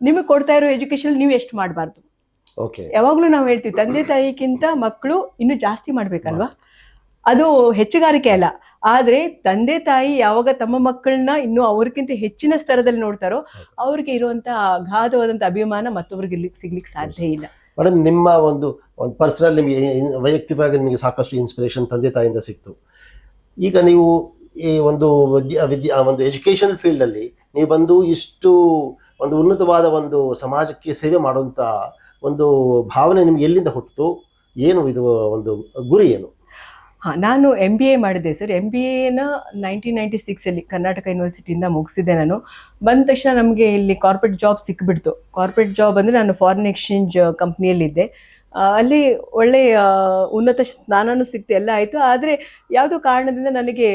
ನಿಮಗೆ ಕೊಡ್ತಾ ಇರೋ ಎಜುಕೇಶನ್ ನೀವು ಎಷ್ಟು ಮಾಡಬಾರ್ದು. ಯಾವಾಗಲೂ ನಾವು ಹೇಳ್ತೀವಿ, ತಂದೆ ತಾಯಿಗಿಂತ ಮಕ್ಕಳು ಇನ್ನೂ ಜಾಸ್ತಿ ಮಾಡ್ಬೇಕಲ್ವಾ, ಅದು ಹೆಚ್ಚುಗಾರಿಕೆ ಅಲ್ಲ. ಆದ್ರೆ ತಂದೆ ತಾಯಿ ಯಾವಾಗ ತಮ್ಮ ಮಕ್ಕಳನ್ನ ಇನ್ನೂ ಅವ್ರಿಗಿಂತ ಹೆಚ್ಚಿನ ಸ್ತರದಲ್ಲಿ ನೋಡ್ತಾರೋ, ಅವ್ರಿಗೆ ಇರುವಂತ ಅಗಾಧವಾದಂತ ಅಭಿಮಾನ ಮತ್ತೊಬ್ರಿಗೆ ಸಿಗ್ಲಿಕ್ಕೆ ಸಾಧ್ಯ ಇಲ್ಲ. ಮೇಡಮ್, ನಿಮ್ಮ ಒಂದು ಪರ್ಸನಲ್, ನಿಮಗೆ ವೈಯಕ್ತಿಕವಾಗಿ ನಿಮಗೆ ಸಾಕಷ್ಟು ಇನ್ಸ್ಪಿರೇಷನ್ ತಂದೆ ತಾಯಿಯಿಂದ ಸಿಕ್ತು. ಈಗ ನೀವು ಈ ಒಂದು ಒಂದು ಎಜುಕೇಷನಲ್ ಫೀಲ್ಡಲ್ಲಿ ನೀವು ಬಂದು ಇಷ್ಟು ಒಂದು ಉನ್ನತವಾದ ಒಂದು ಸಮಾಜಕ್ಕೆ ಸೇವೆ ಮಾಡುವಂಥ ಒಂದು ಭಾವನೆ ನಿಮ್ಗೆ ಎಲ್ಲಿಂದ ಹುಟ್ಟಿತು? ಏನು ಇದು ಒಂದು ಗುರಿ ಏನು? ನಾನು MBA ಮಾಡಿದೆ ಸರ್. MBAನ 1996 ಕರ್ನಾಟಕ ಯೂನಿವರ್ಸಿಟಿಯಿಂದ ಮುಗಿಸಿದೆ. ನಾನು ಬಂದ ತಕ್ಷಣ ನಮಗೆ ಇಲ್ಲಿ ಕಾರ್ಪೊರೇಟ್ ಜಾಬ್ ಸಿಕ್ಬಿಡ್ತು. ಕಾರ್ಪೊರೇಟ್ ಜಾಬ್ ಅಂದರೆ ನಾನು ಫಾರಿನ್ ಎಕ್ಸ್ಚೇಂಜ್ ಕಂಪ್ನಿಯಲ್ಲಿದ್ದೆ. ಅಲ್ಲಿ ಒಳ್ಳೆಯ ಉನ್ನತ ಸ್ಥಾನನೂ ಸಿಕ್ತು, ಎಲ್ಲ ಆಯಿತು. ಆದರೆ ಯಾವುದೋ ಕಾರಣದಿಂದ ನನಗೆ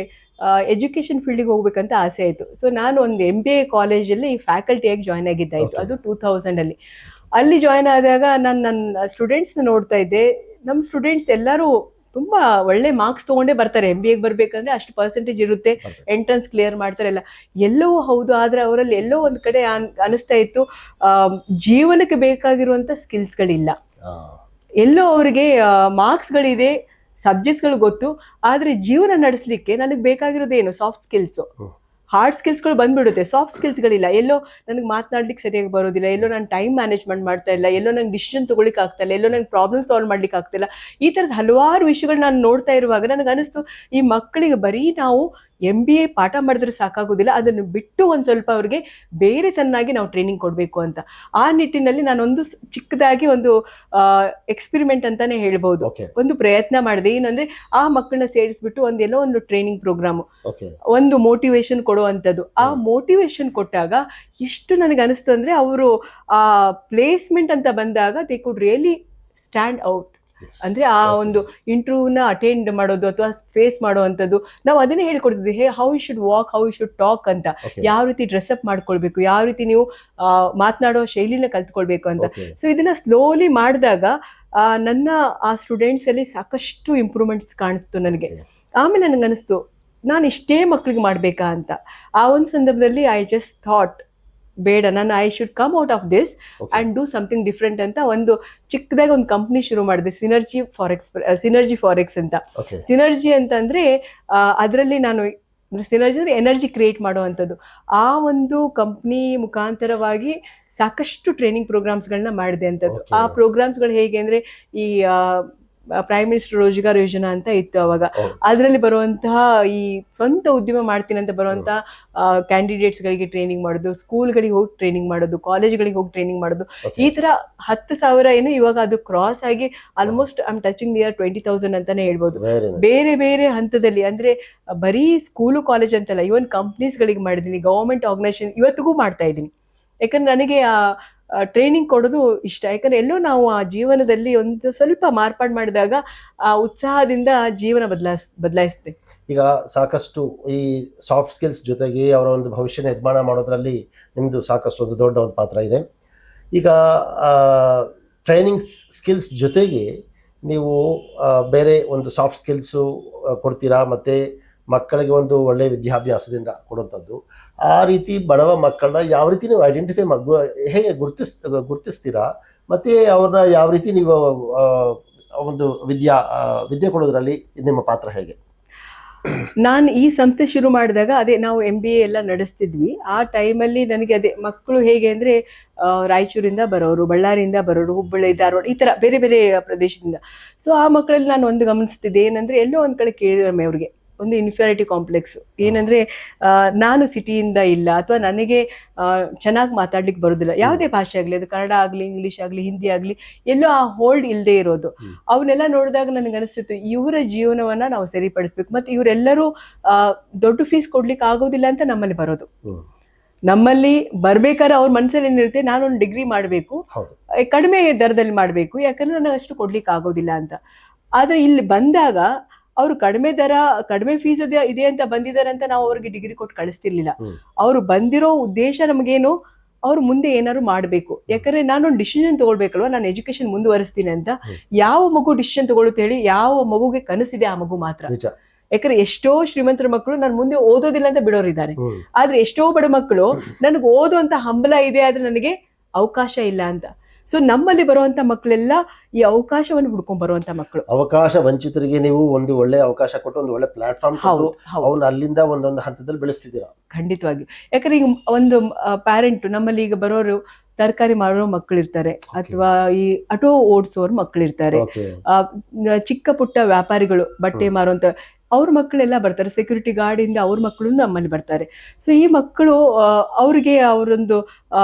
ಎಜುಕೇಷನ್ ಫೀಲ್ಡಿಗೆ ಹೋಗ್ಬೇಕಂತ ಆಸೆ ಆಯಿತು. ಸೊ ನಾನು ಒಂದು MBA ಕಾಲೇಜಲ್ಲಿ ಫ್ಯಾಕಲ್ಟಿಯಾಗಿ ಜಾಯ್ನ್ ಆಗಿದ್ದಾಯಿತು. ಅದು 2000 ಅಲ್ಲಿ ಜಾಯ್ನ್ ಆದಾಗ ನಾನು ನನ್ನ ಸ್ಟೂಡೆಂಟ್ಸ್ನ ನೋಡ್ತಾ ಇದ್ದೆ. ನಮ್ಮ ಸ್ಟೂಡೆಂಟ್ಸ್ ಎಲ್ಲರೂ ತುಂಬ ಒಳ್ಳೆ ಮಾರ್ಕ್ಸ್ ತೊಗೊಂಡೇ ಬರ್ತಾರೆ. MBAಗೆ ಬರಬೇಕಂದ್ರೆ ಅಷ್ಟು ಪರ್ಸೆಂಟೇಜ್ ಇರುತ್ತೆ, ಎಂಟ್ರೆನ್ಸ್ ಕ್ಲಿಯರ್ ಮಾಡ್ತಾರೆ ಎಲ್ಲವೂ ಹೌದು. ಆದರೆ ಅವರಲ್ಲಿ ಎಲ್ಲೋ ಒಂದು ಕಡೆ ಅನಿಸ್ತಾ ಇತ್ತು, ಜೀವನಕ್ಕೆ ಬೇಕಾಗಿರುವಂಥ ಸ್ಕಿಲ್ಸ್ಗಳಿಲ್ಲ. ಎಲ್ಲೋ ಅವರಿಗೆ ಮಾರ್ಕ್ಸ್ಗಳಿದೆ, ಸಬ್ಜೆಕ್ಟ್ಸ್ಗಳು ಗೊತ್ತು, ಆದರೆ ಜೀವನ ನಡೆಸಲಿಕ್ಕೆ ನನಗೆ ಬೇಕಾಗಿರೋದೇನು? Soft skills. ಹಾರ್ಡ್ ಸ್ಕಿಲ್ಸ್ಗಳು ಬಂದ್ಬಿಡುತ್ತೆ, ಸಾಫ್ಟ್ ಸ್ಕಿಲ್ಸ್ಗಳಿಲ್ಲ. ಎಲ್ಲೋ ನನಗೆ ಮಾತನಾಡ್ಲಿಕ್ಕೆ ಸರಿಯಾಗಿ ಬರೋದಿಲ್ಲ, ಎಲ್ಲೋ ನಾನು ಟೈಮ್ ಮ್ಯಾನೇಜ್ಮೆಂಟ್ ಮಾಡ್ತಾ ಇಲ್ಲ, ಎಲ್ಲೋ ನಂಗೆ ಡಿಸಿಷನ್ ತೊಗೊಳಿಕ್ಕೆ ಆಗ್ತಾ ಇಲ್ಲ, ಎಲ್ಲೋ ನಂಗೆ ಪ್ರಾಬ್ಲಮ್ ಸಾಲ್ವ್ ಮಾಡ್ಲಿಕ್ಕೆ ಆಗ್ತಿಲ್ಲ. ಈ ಥರದ ಹಲವಾರು ವಿಷಯಗಳು ನಾನು ನೋಡ್ತಾ ಇರುವಾಗ ನನಗೆ ಅನಿಸ್ತು, ಈ ಮಕ್ಕಳಿಗೆ ಬರೀ ನಾವು MBA ಪಾಠ ಮಾಡಿದ್ರೆ ಸಾಕಾಗೋದಿಲ್ಲ, ಅದನ್ನು ಬಿಟ್ಟು ಒಂದು ಸ್ವಲ್ಪ ಅವ್ರಿಗೆ ಬೇರೆ ಚೆನ್ನಾಗಿ ನಾವು ಟ್ರೈನಿಂಗ್ ಕೊಡಬೇಕು ಅಂತ. ಆ ನಿಟ್ಟಿನಲ್ಲಿ ನಾನೊಂದು ಚಿಕ್ಕದಾಗಿ ಒಂದು ಎಕ್ಸ್ಪೆರಿಮೆಂಟ್ ಅಂತಾನೆ ಹೇಳ್ಬೋದು, ಒಂದು ಪ್ರಯತ್ನ ಮಾಡಿದೆ. ಏನಂದ್ರೆ ಆ ಮಕ್ಕಳನ್ನ ಸೇರಿಸ್ಬಿಟ್ಟು ಎಲ್ಲೋ ಒಂದು ಟ್ರೈನಿಂಗ್ ಪ್ರೋಗ್ರಾಮು, ಒಂದು ಮೋಟಿವೇಶನ್ ಕೊಡುವಂಥದ್ದು. ಆ ಮೋಟಿವೇಶನ್ ಕೊಟ್ಟಾಗ ಎಷ್ಟು ನನಗೆ ಅನಿಸ್ತು ಅಂದರೆ, ಅವರು ಆ ಪ್ಲೇಸ್ಮೆಂಟ್ ಅಂತ ಬಂದಾಗ they could really stand out. ಅಂದರೆ ಆ ಒಂದು ಇಂಟರ್ವ್ಯೂನ ಅಟೆಂಡ್ ಮಾಡೋದು ಅಥವಾ ಫೇಸ್ ಮಾಡುವಂಥದ್ದು, ನಾವು ಅದನ್ನೇ ಹೇಳ್ಕೊಡ್ತಿದ್ವಿ. How you should walk, how you should talk ಅಂತ, ಯಾವ ರೀತಿ ಡ್ರೆಸ್ಅಪ್ ಮಾಡ್ಕೊಳ್ಬೇಕು, ಯಾವ ರೀತಿ ನೀವು ಮಾತನಾಡೋ ಶೈಲಿನ ಕಲ್ತ್ಕೊಳ್ಬೇಕು ಅಂತ. ಸೊ ಇದನ್ನ ಸ್ಲೋಲಿ ಮಾಡಿದಾಗ ನನ್ನ ಆ ಸ್ಟೂಡೆಂಟ್ಸಲ್ಲಿ ಸಾಕಷ್ಟು ಇಂಪ್ರೂವ್ಮೆಂಟ್ಸ್ ಕಾಣಿಸ್ತು ನನಗೆ. ಆಮೇಲೆ ನನಗೆ ಅನಿಸ್ತು, ನಾನು ಇಷ್ಟೇ ಮಕ್ಕಳಿಗೆ ಮಾಡಬೇಕಾ ಅಂತ. ಆ ಒಂದು ಸಂದರ್ಭದಲ್ಲಿ ಐ ಜಸ್ಟ್ ಥಾಟ್, ಬೇಡ, ನಾನು I should come out of this and do something different ಅಂತ ಒಂದು ಚಿಕ್ಕದಾಗಿ ಒಂದು ಕಂಪ್ನಿ ಶುರು ಮಾಡಿದೆ, ಸಿನರ್ಜಿ ಫಾರೆಕ್ಸ್ ಅಂತ. ಸಿನರ್ಜಿ ಅಂತಂದರೆ ಅದರಲ್ಲಿ ನಾನು ಸಿನರ್ಜಿ ಅಂದರೆ ಎನರ್ಜಿ ಕ್ರಿಯೇಟ್ ಮಾಡುವಂಥದ್ದು. ಆ ಒಂದು ಕಂಪ್ನಿ ಮುಖಾಂತರವಾಗಿ ಸಾಕಷ್ಟು ಟ್ರೈನಿಂಗ್ ಪ್ರೋಗ್ರಾಮ್ಸ್ಗಳನ್ನ ಮಾಡಿದೆ ಅಂಥದ್ದು. ಆ ಪ್ರೋಗ್ರಾಮ್ಸ್ಗಳು ಹೇಗೆ ಅಂದರೆ, ಈ ಪ್ರೈಮ್ ಮಿನಿಸ್ಟರ್ ರೋಜ್ಗಾರ್ ಯೋಜನಾ ಅಂತ ಇತ್ತು ಅವಾಗ. ಅದರಲ್ಲಿ ಬರುವಂತಹ ಈ ಸ್ವಂತ ಉದ್ಯಮ ಮಾಡ್ತೀನಿ ಅಂತ ಬರುವಂತಹ ಕ್ಯಾಂಡಿಡೇಟ್ಸ್ಗಳಿಗೆ ಟ್ರೈನಿಂಗ್ ಮಾಡೋದು, ಸ್ಕೂಲ್ಗಳಿಗೆ ಹೋಗಿ ಟ್ರೈನಿಂಗ್ ಮಾಡೋದು, ಕಾಲೇಜ್ಗಳಿಗೆ ಹೋಗಿ ಟ್ರೈನಿಂಗ್ ಮಾಡೋದು. ಈ ಥರ 10,000 ಏನು, ಇವಾಗ ಅದು ಕ್ರಾಸ್ ಆಗಿ almost I am touching near 20,000 ಅಂತಾನೆ ಹೇಳ್ಬೋದು. ಬೇರೆ ಬೇರೆ ಹಂತದಲ್ಲಿ, ಅಂದರೆ ಬರೀ ಸ್ಕೂಲು ಕಾಲೇಜ್ ಅಂತಲ್ಲ, ಇವನ್ ಕಂಪ್ನೀಸ್ಗಳಿಗೆ ಮಾಡಿದ್ದೀನಿ, ಗವರ್ಮೆಂಟ್ ಆರ್ಗನೈಸೇಷನ್ ಇವತ್ತಿಗೂ ಮಾಡ್ತಾ ಇದ್ದೀನಿ. ಯಾಕಂದ್ರೆ ನನಗೆ ಟ್ರೈನಿಂಗ್ ಕೊಡೋದು ಇಷ್ಟ. ಯಾಕಂದರೆ ಎಲ್ಲೋ ನಾವು ಆ ಜೀವನದಲ್ಲಿ ಒಂದು ಸ್ವಲ್ಪ ಮಾರ್ಪಾಡು ಮಾಡಿದಾಗ ಆ ಉತ್ಸಾಹದಿಂದ ಜೀವನ ಬದಲಾಯಿಸುತ್ತೆ. ಈಗ ಸಾಕಷ್ಟು ಈ ಸಾಫ್ಟ್ ಸ್ಕಿಲ್ಸ್ ಜೊತೆಗೆ ಅವರ ಒಂದು ಭವಿಷ್ಯ ನಿರ್ಮಾಣ ಮಾಡೋದ್ರಲ್ಲಿ ನಿಮ್ಮದು ಸಾಕಷ್ಟು ಒಂದು ದೊಡ್ಡ ಒಂದು ಪಾತ್ರ ಇದೆ. ಈಗ ಟ್ರೈನಿಂಗ್ ಸ್ಕಿಲ್ಸ್ ಜೊತೆಗೆ ನೀವು ಬೇರೆ ಒಂದು ಸಾಫ್ಟ್ ಸ್ಕಿಲ್ಸು ಕೊಡ್ತೀರಾ, ಮತ್ತು ಮಕ್ಕಳಿಗೆ ಒಂದು ಒಳ್ಳೆಯ ವಿದ್ಯಾಭ್ಯಾಸದಿಂದ ಕೊಡುವಂಥದ್ದು. ಆ ರೀತಿ ಬಡವ ಮಕ್ಕಳನ್ನ ಯಾವ ರೀತಿ ನೀವು ಐಡೆಂಟಿಫೈ ಹೇಗೆ ಗುರುತಿಸ್ತೀರಾ, ಮತ್ತು ಅವ್ರನ್ನ ಯಾವ ರೀತಿ ನೀವು ಒಂದು ವಿದ್ಯೆ ಕೊಡೋದ್ರಲ್ಲಿ ನಿಮ್ಮ ಪಾತ್ರ ಹೇಗೆ? ನಾನು ಈ ಸಂಸ್ಥೆ ಶುರು ಮಾಡಿದಾಗ ಅದೇ ನಾವು MBA ಎಲ್ಲ ನಡೆಸ್ತಿದ್ವಿ. ಆ ಟೈಮಲ್ಲಿ ನನಗೆ ಅದೇ ಮಕ್ಕಳು ಹೇಗೆ ಅಂದರೆ ರಾಯಚೂರಿಂದ ಬರೋರು, ಬಳ್ಳಾರಿಯಿಂದ ಬರೋರು, ಹುಬ್ಬಳ್ಳಿ, ಧಾರವಾಡ, ಈ ಥರ ಬೇರೆ ಬೇರೆ ಪ್ರದೇಶದಿಂದ. ಸೊ ಆ ಮಕ್ಕಳಲ್ಲಿ ನಾನು ಒಂದು ಗಮನಿಸ್ತಿದ್ದೆ ಏನಂದರೆ, ಎಲ್ಲೋ ಒಂದು ಕಡೆ ಕೇಳಿರಮ್ಮೆ ಅವ್ರಿಗೆ ಒಂದು ಇನ್ಫಿಯಾರಿಟಿ ಕಾಂಪ್ಲೆಕ್ಸ್ ಏನಂದರೆ, ನಾನು ಸಿಟಿಯಿಂದ ಇಲ್ಲ ಅಥವಾ ನನಗೆ ಚೆನ್ನಾಗಿ ಮಾತಾಡ್ಲಿಕ್ಕೆ ಬರೋದಿಲ್ಲ, ಯಾವುದೇ ಭಾಷೆ ಆಗಲಿ, ಅದು ಕನ್ನಡ ಆಗಲಿ, ಇಂಗ್ಲೀಷ್ ಆಗಲಿ, ಹಿಂದಿ ಆಗಲಿ, ಎಲ್ಲೋ ಆ ಹೋಲ್ಡ್ ಇಲ್ಲದೆ ಇರೋದು. ಅವನ್ನೆಲ್ಲ ನೋಡಿದಾಗ ನನಗೆ ಅನಿಸ್ತಿತ್ತು, ಇವರ ಜೀವನವನ್ನು ನಾವು ಸರಿಪಡಿಸ್ಬೇಕು. ಮತ್ತು ಇವರೆಲ್ಲರೂ ದೊಡ್ಡ ಫೀಸ್ ಕೊಡ್ಲಿಕ್ಕೆ ಆಗೋದಿಲ್ಲ ಅಂತ ನಮ್ಮಲ್ಲಿ ಬರೋದು. ನಮ್ಮಲ್ಲಿ ಬರ್ಬೇಕಾದ್ರೆ ಅವ್ರ ಮನಸ್ಸಲ್ಲಿ ಏನಿರುತ್ತೆ, ನಾನೊಂದು ಡಿಗ್ರಿ ಮಾಡಬೇಕು, ಕಡಿಮೆ ದರದಲ್ಲಿ ಮಾಡಬೇಕು, ಯಾಕಂದ್ರೆ ನನಗೆ ಅಷ್ಟು ಕೊಡ್ಲಿಕ್ಕೆ ಆಗೋದಿಲ್ಲ ಅಂತ. ಆದರೆ ಇಲ್ಲಿ ಬಂದಾಗ ಅವರು ಕಡಿಮೆ ಫೀಸ್ ಇದೆ ಅಂತ ಬಂದಿದ್ದಾರೆ ಅಂತ ನಾವು ಅವ್ರಿಗೆ ಡಿಗ್ರಿ ಕೊಟ್ಟು ಕಳಿಸ್ತಿರ್ಲಿಲ್ಲ. ಅವರು ಬಂದಿರೋ ಉದ್ದೇಶ ನಮಗೇನು, ಅವ್ರು ಮುಂದೆ ಏನಾದ್ರು ಮಾಡಬೇಕು. ಯಾಕಂದ್ರೆ ನಾನೊಂದು ಡಿಸಿಷನ್ ತಗೊಳ್ಬೇಕಲ್ವ, ನಾನು ಎಜುಕೇಶನ್ ಮುಂದುವರಿಸ್ತೀನಿ ಅಂತ. ಯಾವ ಮಗು ಡಿಸಿಷನ್ ತಗೊಳ್ಳುತ್ತೆ ಹೇಳಿ? ಯಾವ ಮಗುಗೆ ಕನಸಿದೆ ಆ ಮಗು ಮಾತ್ರ. ಯಾಕಂದ್ರೆ ಎಷ್ಟೋ ಶ್ರೀಮಂತರ ಮಕ್ಕಳು ನಾನು ಮುಂದೆ ಓದೋದಿಲ್ಲ ಅಂತ ಬಿಡೋರಿದ್ದಾರೆ. ಆದ್ರೆ ಎಷ್ಟೋ ಬಡ ಮಕ್ಕಳು ನನಗೆ ಓದುವಂತ ಹಂಬಲ ಇದೆ, ಆದ್ರೆ ನನಗೆ ಅವಕಾಶ ಇಲ್ಲ ಅಂತ. ಸೊ ನಮ್ಮಲ್ಲಿ ಬರುವಂತ ಮಕ್ಕಳೆಲ್ಲ ಈ ಅವಕಾಶವನ್ನು ಹುಡ್ಕೊಂಡ್ ಬರುವಂತ ಮಕ್ಕಳು. ಅವಕಾಶ ವಂಚಿತರಿಗೆ ನೀವು ಒಂದು ಒಳ್ಳೆ ಅವಕಾಶ ಕೊಟ್ಟು ಒಂದು ಒಳ್ಳೆ ಪ್ಲಾಟ್ಫಾರ್ಮ್ ಕೊಟ್ಟು ಅವ್ನ ಅಲ್ಲಿಂದ ಒಂದೊಂದು ಹಂತದಲ್ಲಿ ಬೆಳೆಸ್ತಿದ್ದೀರಾ. ಖಂಡಿತವಾಗಿ. ಯಾಕಂದ್ರೆ ಈಗ ಒಂದು ಪ್ಯಾರೆಂಟ್ ನಮ್ಮಲ್ಲಿ ಈಗ ಬರೋರು ತರಕಾರಿ ಮಾರೋ ಮಕ್ಕಳಿರ್ತಾರೆ, ಅಥವಾ ಈ ಆಟೋ ಓಡಿಸೋರ್ ಮಕ್ಕಳಿರ್ತಾರೆ, ಚಿಕ್ಕ ಪುಟ್ಟ ವ್ಯಾಪಾರಿಗಳು, ಬಟ್ಟೆ ಮಾರುವಂತ ಅವ್ರ ಮಕ್ಕಳೆಲ್ಲ ಬರ್ತಾರೆ, ಸೆಕ್ಯೂರಿಟಿ ಗಾರ್ಡ್ ಇಂದ ಅವ್ರ ಮಕ್ಕಳು ನಮ್ಮಲ್ಲಿ ಬರ್ತಾರೆ. ಸೊ ಈ ಮಕ್ಕಳು ಅವ್ರಿಗೆ ಅವರೊಂದು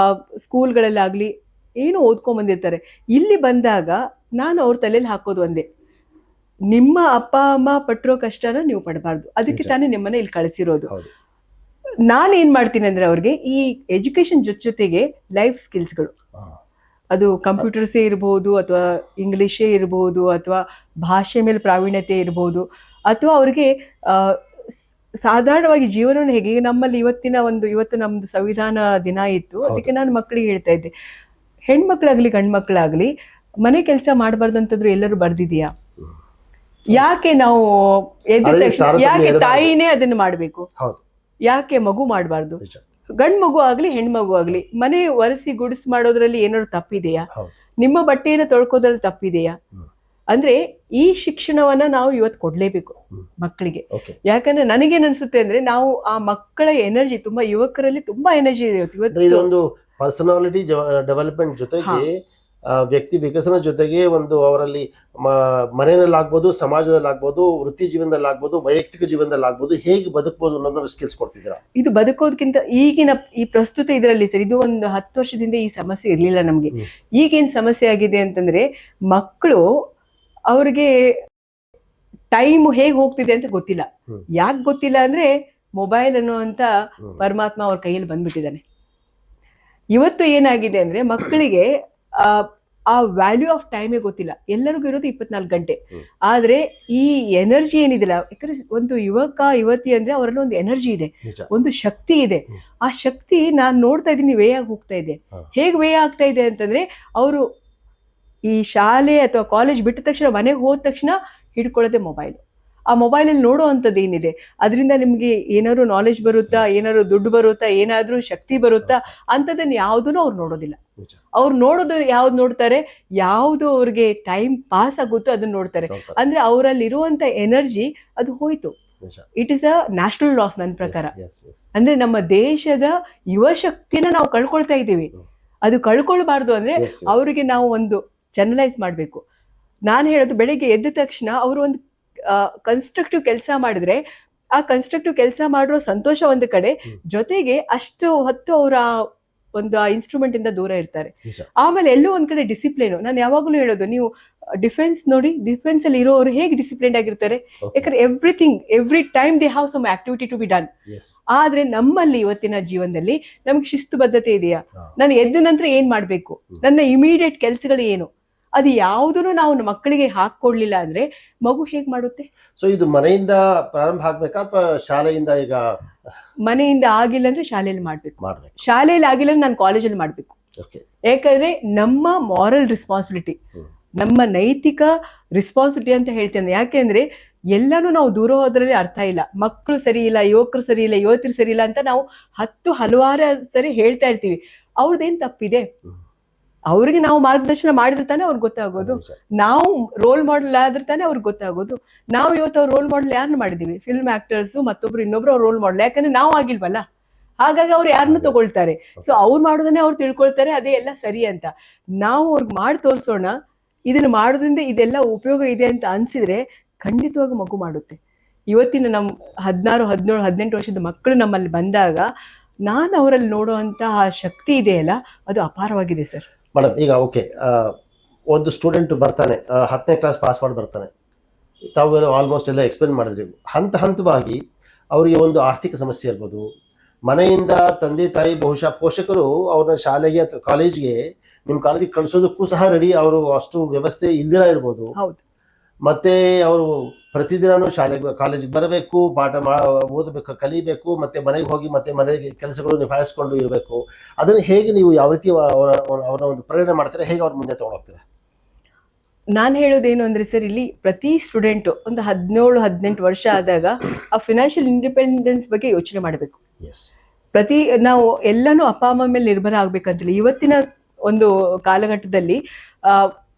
ಸ್ಕೂಲ್ಗಳಲ್ಲಾಗ್ಲಿ ಏನೋ ಓದ್ಕೊಂಡ್ ಬಂದಿರ್ತಾರೆ. ಇಲ್ಲಿ ಬಂದಾಗ ನಾನು ಅವ್ರ ತಲೆಯಲ್ಲಿ ಹಾಕೋದು ಒಂದೇ, ನಿಮ್ಮ ಅಪ್ಪ ಅಮ್ಮ ಪಟ್ಟಿರೋ ಕಷ್ಟನ ನೀವು ಪಡಬಾರ್ದು, ಅದಕ್ಕೆ ತಾನೇ ನಿಮ್ಮನ್ನ ಇಲ್ಲಿ ಕಳಿಸಿರೋದು. ನಾನು ಏನ್ ಮಾಡ್ತೀನಿ ಅಂದ್ರೆ ಅವ್ರಿಗೆ ಈ ಎಜುಕೇಶನ್ ಜೊತೆಗೆ ಲೈಫ್ ಸ್ಕಿಲ್ಸ್ಗಳು, ಅದು ಕಂಪ್ಯೂಟರ್ಸೇ ಇರ್ಬೋದು, ಅಥವಾ ಇಂಗ್ಲಿಷೇ ಇರ್ಬೋದು, ಅಥವಾ ಭಾಷೆ ಮೇಲೆ ಪ್ರಾವೀಣ್ಯತೆ ಇರ್ಬೋದು, ಅಥವಾ ಅವ್ರಿಗೆ ಸಾಧಾರಣವಾಗಿ ಜೀವನವನ್ನು ಹೇಗೆ, ನಮ್ಮಲ್ಲಿ ಇವತ್ತು ನಮ್ದು ಸಂವಿಧಾನ ದಿನ ಇತ್ತು, ಅದಕ್ಕೆ ನಾನು ಮಕ್ಕಳಿಗೆ ಹೇಳ್ತಾ ಇದ್ದೆ, ಹೆಣ್ಮಕ್ಳಾಗ್ಲಿ ಗಂಡ್ಮಕ್ಳಾಗ್ಲಿ ಮನೆ ಕೆಲಸ ಮಾಡಬಾರ್ದು ಅಂತಂದ್ರು ಎಲ್ಲರೂ ಬರ್ದಿದೀಯಾ? ಯಾಕೆ ನಾವು ಎದ್ದ ತಕ್ಷಣ ಯಾಕೆ ತಾಯಿನೇ ಅದನ್ನ ಮಾಡ್ಬೇಕು? ಯಾಕೆ ಮಗು ಮಾಡಬಾರ್ದು? ಗಂಡ್ ಮಗು ಆಗ್ಲಿ ಹೆಣ್ಮಗು ಆಗ್ಲಿ ಮನೆ ಒರೆಸಿ ಗುಡಿಸ್ ಮಾಡೋದ್ರಲ್ಲಿ ಏನಾದ್ರು ತಪ್ಪಿದೆಯಾ? ನಿಮ್ಮ ಬಟ್ಟೆಯನ್ನು ತೊಳ್ಕೋದ್ರಲ್ಲಿ ತಪ್ಪಿದೆಯಾ? ಅಂದ್ರೆ ಈ ಶಿಕ್ಷಣವನ್ನ ನಾವು ಇವತ್ತು ಕೊಡ್ಲೇಬೇಕು ಮಕ್ಕಳಿಗೆ. ಯಾಕಂದ್ರೆ ನನಗೇನ್ ಅನ್ಸುತ್ತೆ ಅಂದ್ರೆ, ನಾವು ಆ ಮಕ್ಕಳ ಎನರ್ಜಿ, ತುಂಬಾ ಯುವಕರಲ್ಲಿ ತುಂಬಾ ಎನರ್ಜಿ ಇದೆ ಇವತ್ತು. ಪರ್ಸನಾಲಿಟಿ ಡೆವಲಪ್ಮೆಂಟ್ ಜೊತೆಗೆ ವ್ಯಕ್ತಿ ವಿಕಸನ ಜೊತೆಗೆ ಒಂದು ಅವರಲ್ಲಿ ಮನೆಯಲ್ಲಾಗ್ಬೋದು, ಸಮಾಜದಲ್ಲಾಗ್ಬೋದು, ವೃತ್ತಿ ಜೀವನದಲ್ಲಾಗ್ಬೋದು, ವೈಯಕ್ತಿಕ ಜೀವನದಲ್ಲಾಗ್ಬೋದು, ಹೇಗೆ ಬದುಕಬಹುದು ಅನ್ನೋದನ್ನ ಸ್ಕಿಲ್ಸ್ ಕೊಡ್ತಿದ್ದೀರಾ. ಇದು ಬದುಕೋದಕ್ಕಿಂತ ಈಗಿನ ಈ ಪ್ರಸ್ತುತ ಇದರಲ್ಲಿ ಸರ್, ಇದು ಒಂದು 10 ವರ್ಷದಿಂದ ಈ ಸಮಸ್ಯೆ ಇರ್ಲಿಲ್ಲ ನಮ್ಗೆ. ಈಗೇನ್ ಸಮಸ್ಯೆ ಆಗಿದೆ ಅಂತಂದ್ರೆ, ಮಕ್ಕಳು ಅವ್ರಿಗೆ ಟೈಮ್ ಹೇಗೆ ಹೋಗ್ತಿದೆ ಅಂತ ಗೊತ್ತಿಲ್ಲ. ಯಾಕೆ ಗೊತ್ತಿಲ್ಲ ಅಂದ್ರೆ, ಮೊಬೈಲ್ ಅನ್ನುವಂತ ಪರಮಾತ್ಮ ಅವ್ರ ಕೈಯಲ್ಲಿ ಬಂದ್ಬಿಟ್ಟಿದ್ದಾನೆ. ಇವತ್ತು ಏನಾಗಿದೆ ಅಂದ್ರೆ, ಮಕ್ಕಳಿಗೆ ಆ ವ್ಯಾಲ್ಯೂ ಆಫ್ ಟೈಮೇ ಗೊತ್ತಿಲ್ಲ. ಎಲ್ಲರಿಗೂ ಇರೋದು 24 ಗಂಟೆ. ಆದ್ರೆ ಈ ಎನರ್ಜಿ ಏನಿದಿಲ್ಲ, ಯಾಕಂದ್ರೆ ಒಂದು ಯುವತಿ ಅಂದ್ರೆ ಅವರಲ್ಲಿ ಒಂದು ಎನರ್ಜಿ ಇದೆ, ಒಂದು ಶಕ್ತಿ ಇದೆ. ಆ ಶಕ್ತಿ ನಾನು ನೋಡ್ತಾ ಇದ್ದೀನಿ ವೇ ಆಗಿ ಹೋಗ್ತಾ ಇದೆ. ಹೇಗೆ ವೇ ಆಗ್ತಾ ಇದೆ ಅಂತಂದ್ರೆ, ಅವರು ಈ ಶಾಲೆ ಅಥವಾ ಕಾಲೇಜ್ ಬಿಟ್ಟ ತಕ್ಷಣ, ಮನೆಗೆ ಹೋದ ತಕ್ಷಣ ಹಿಡ್ಕೊಳ್ಳೋದೆ ಮೊಬೈಲ್. ಆ ಮೊಬೈಲಲ್ಲಿ ನೋಡೋ ಅಂಥದ್ದು ಏನಿದೆ, ಅದರಿಂದ ನಿಮ್ಗೆ ಏನಾದ್ರು ನಾಲೆಜ್ ಬರುತ್ತಾ, ಏನಾದ್ರು ದುಡ್ಡು ಬರುತ್ತಾ, ಏನಾದ್ರೂ ಶಕ್ತಿ ಬರುತ್ತಾ, ಅಂಥದ್ದನ್ನ ಯಾವುದನ್ನು ಅವ್ರು ನೋಡೋದಿಲ್ಲ. ಅವ್ರು ನೋಡೋದು ಯಾವ್ದು ನೋಡ್ತಾರೆ, ಯಾವುದು ಅವ್ರಿಗೆ ಟೈಮ್ ಪಾಸ್ ಆಗುತ್ತೋ ಅದನ್ನ ನೋಡ್ತಾರೆ. ಅಂದ್ರೆ ಅವರಲ್ಲಿ ಇರುವಂತ ಎನರ್ಜಿ ಅದು ಹೋಯ್ತು. It is a national loss ನನ್ನ ಪ್ರಕಾರ. ಅಂದ್ರೆ ನಮ್ಮ ದೇಶದ ಯುವ ಶಕ್ತಿನ ನಾವು ಕಳ್ಕೊಳ್ತಾ ಇದ್ದೀವಿ. ಅದು ಕಳ್ಕೊಳ್ಬಾರ್ದು ಅಂದ್ರೆ ಅವರಿಗೆ ನಾವು ಒಂದು ಜನರಲೈಸ್ ಮಾಡಬೇಕು. ನಾನು ಹೇಳೋದು, ಬೆಳಿಗ್ಗೆ ಎದ್ದ ತಕ್ಷಣ ಅವರು ಒಂದು ಕನ್ಸ್ಟ್ರಕ್ಟಿವ್ ಕೆಲಸ ಮಾಡಿದ್ರೆ, ಆ ಕನ್ಸ್ಟ್ರಕ್ಟಿವ್ ಕೆಲಸ ಮಾಡಿರೋ ಸಂತೋಷ ಒಂದು ಕಡೆ, ಜೊತೆಗೆ ಅಷ್ಟು ಹೊತ್ತು ಅವರ ಒಂದು ಇನ್ಸ್ಟ್ರೂಮೆಂಟ್ ಇಂದ ದೂರ ಇರ್ತಾರೆ. ಆಮೇಲೆ ಎಲ್ಲೋ ಒಂದ್ ಕಡೆ ಡಿಸಿಪ್ಲಿನ್. ನಾನು ಯಾವಾಗಲೂ ಹೇಳೋದು, ನೀವು ಡಿಫೆನ್ಸ್ ನೋಡಿ, ಡಿಫೆನ್ಸ್ ಅಲ್ಲಿ ಇರೋರು ಹೇಗೆ ಡಿಸಿಪ್ಲಿನ್ ಆಗಿರ್ತಾರೆ, ಯಾಕಂದ್ರೆ every time they have some activity to be done. ಆದ್ರೆ ನಮ್ಮಲ್ಲಿ ಇವತ್ತಿನ ಜೀವನದಲ್ಲಿ ನಮ್ಗೆ ಶಿಸ್ತುಬದ್ಧತೆ ಇದೆಯಾ? ನಾನು ಎದ್ದ ನಂತರ ಏನ್ ಮಾಡ್ಬೇಕು, ನನ್ನ ಇಮಿಡಿಯೇಟ್ ಕೆಲಸಗಳು ಏನು, ಅದು ಯಾವುದನ್ನು ನಾವು ಮಕ್ಕಳಿಗೆ ಹಾಕೊಡ್ಲಿಲ್ಲ ಅಂದ್ರೆ ಮಗು ಹೇಗ್ ಮಾಡುತ್ತೆ? ಸೊ ಇದು ಮನೆಯಿಂದ ಪ್ರಾರಂಭ ಆಗ್ಬೇಕಾ ಅಥವಾ ಶಾಲೆಯಿಂದ? ಈಗ ಮನೆಯಿಂದ ಆಗಿಲ್ಲ ಅಂದ್ರೆ ಶಾಲೆಯಲ್ಲಿ ಮಾಡ್ಬೇಕು, ಶಾಲೆಯಲ್ಲಿ ಆಗಿಲ್ಲ ಅಂದ್ರೆ ನಾನು ಕಾಲೇಜಲ್ಲಿ ಮಾಡ್ಬೇಕು. ಯಾಕಂದ್ರೆ ನಮ್ಮ ಮಾರಲ್ ರೆಸ್ಪಾನ್ಸಿಬಿಲಿಟಿ, ನಮ್ಮ ನೈತಿಕ ರೆಸ್ಪಾನ್ಸಿಬಿಲಿಟಿ ಅಂತ ಹೇಳ್ತೇನೆ. ಯಾಕೆಂದ್ರೆ ಎಲ್ಲಾನು ನಾವು ದೂರ ಹೋದ್ರಲ್ಲಿ ಅರ್ಥ ಇಲ್ಲ. ಮಕ್ಕಳು ಸರಿ ಇಲ್ಲ, ಯುವಕರು ಸರಿ ಇಲ್ಲ, ಯುವತಿರು ಸರಿ ಇಲ್ಲ ಅಂತ ನಾವು ಹಲವಾರು ಸರಿ ಹೇಳ್ತಾ ಇರ್ತೀವಿ. ಅವ್ರದ್ದೇನ್ ತಪ್ಪಿದೆ? ಅವ್ರಿಗೆ ನಾವು ಮಾರ್ಗದರ್ಶನ ಮಾಡಿದ್ರೆ ತಾನೇ ಅವ್ರಿಗೆ ಗೊತ್ತಾಗೋದು. ಅದು ನಿಜ. ನಾವು ರೋಲ್ ಮಾಡೆಲ್ ಆದ್ರೆ ತಾನೇ ಅವ್ರಿಗೆ ಗೊತ್ತಾಗೋದು. ನಾವು ಇವತ್ತು ಅವ್ರ ರೋಲ್ ಮಾಡೆಲ್ ಯಾರನ್ನ ಮಾಡಿದೀವಿ? ಫಿಲ್ಮ್ ಆಕ್ಟರ್ಸ್ ಮತ್ತೊಬ್ರು ಇನ್ನೊಬ್ರು ಅವ್ರ ರೋಲ್ ಮಾಡೆಲ್, ಯಾಕಂದ್ರೆ ನಾವು ಆಗಿಲ್ವಲ್ಲ. ಹಾಗಾಗಿ ಅವ್ರು ಯಾರನ್ನ ತಗೊಳ್ತಾರೆ. ಸೊ ಅವ್ರು ಮಾಡೋದನ್ನೇ ಅವ್ರು ತಿಳ್ಕೊಳ್ತಾರೆ, ಅದೇ ಎಲ್ಲ ಸರಿ ಅಂತ. ನಾವು ಅವ್ರಿಗೆ ಮಾಡಿ ತೋರಿಸೋಣ, ಇದನ್ನ ಮಾಡೋದ್ರಿಂದ ಇದೆಲ್ಲ ಉಪಯೋಗ ಇದೆ ಅಂತ ಅನ್ಸಿದ್ರೆ ಖಂಡಿತವಾಗಿ ಮಗು ಮಾಡುತ್ತೆ. ಇವತ್ತಿನ ನಮ್ಮ 16, 17, 18 ವರ್ಷದ ಮಕ್ಕಳು ನಮ್ಮಲ್ಲಿ ಬಂದಾಗ ನಾನು ಅವರಲ್ಲಿ ನೋಡುವಂತಹ ಶಕ್ತಿ ಇದೆಯಲ್ಲ, ಅದು ಅಪಾರವಾಗಿದೆ ಸರ್. ಮೇಡಮ್, ಈಗ ಓಕೆ, ಒಂದು ಸ್ಟೂಡೆಂಟ್ ಬರ್ತಾನೆ, 10ನೇ ಕ್ಲಾಸ್ ಪಾಸ್ ಮಾಡಿ ಬರ್ತಾನೆ, ತಾವು ಆಲ್ಮೋಸ್ಟ್ ಎಲ್ಲ ಎಕ್ಸ್ಪ್ಲೇನ್ ಮಾಡಿದ್ರಿ. ಹಂತವಾಗಿ ಅವರಿಗೆ ಒಂದು ಆರ್ಥಿಕ ಸಮಸ್ಯೆ ಇರ್ಬೋದು, ಮನೆಯಿಂದ ತಂದೆ ತಾಯಿ ಬಹುಶಃ ಪೋಷಕರು ಅವ್ರನ್ನ ಶಾಲೆಗೆ ಅಥವಾ ಕಾಲೇಜ್ಗೆ, ನಿಮ್ಮ ಕಾಲೇಜಿಗೆ ಕಳಿಸೋದಕ್ಕೂ ಸಹ ರೆಡಿ, ಅವರು ಅಷ್ಟು ವ್ಯವಸ್ಥೆ ಇಲ್ದಿರ ಇರ್ಬೋದು. ಹೌದು. ಮತ್ತೆ ಅವರು ಪ್ರತಿದಿನನೂ ಶಾಲೆಗೆ ಕಾಲೇಜಿಗೆ ಬರಬೇಕು, ಓದಬೇಕು, ಕಲಿಬೇಕು, ಮತ್ತೆ ಮನೆಗೆ ಹೋಗಿ ಮತ್ತೆ ಮನೆಗೆ ಕೆಲಸಗಳು ನಿಭಾಯಿಸ್ಕೊಂಡು ಇರಬೇಕು. ಅದನ್ನು ಹೇಗೆ ನೀವು ಯಾವ ರೀತಿ ಅವರ ಒಂದು ಪ್ರೇರಣೆ ಮಾಡ್ತೀರಾ, ಹೇಗೆ ಅವ್ರ ಮುಂದೆ ತಗೊಂಡೋಗ್ತೀರಾ? ನಾನು ಹೇಳೋದೇನು ಅಂದ್ರೆ ಸರ್, ಇಲ್ಲಿ ಪ್ರತಿ ಸ್ಟೂಡೆಂಟು ಒಂದು 17-18 ವರ್ಷ ಆದಾಗ ಆ ಫಿನಾನ್ಷಿಯಲ್ ಇಂಡಿಪೆಂಡೆನ್ಸ್ ಬಗ್ಗೆ ಯೋಚನೆ ಮಾಡಬೇಕು. ನಾವು ಎಲ್ಲಾನು ಅಪ್ಪ ಅಮ್ಮ ಮೇಲೆ ನಿರ್ಭರ ಆಗ್ಬೇಕಂತಿಲ್ಲ. ಇವತ್ತಿನ ಒಂದು ಕಾಲಘಟ್ಟದಲ್ಲಿ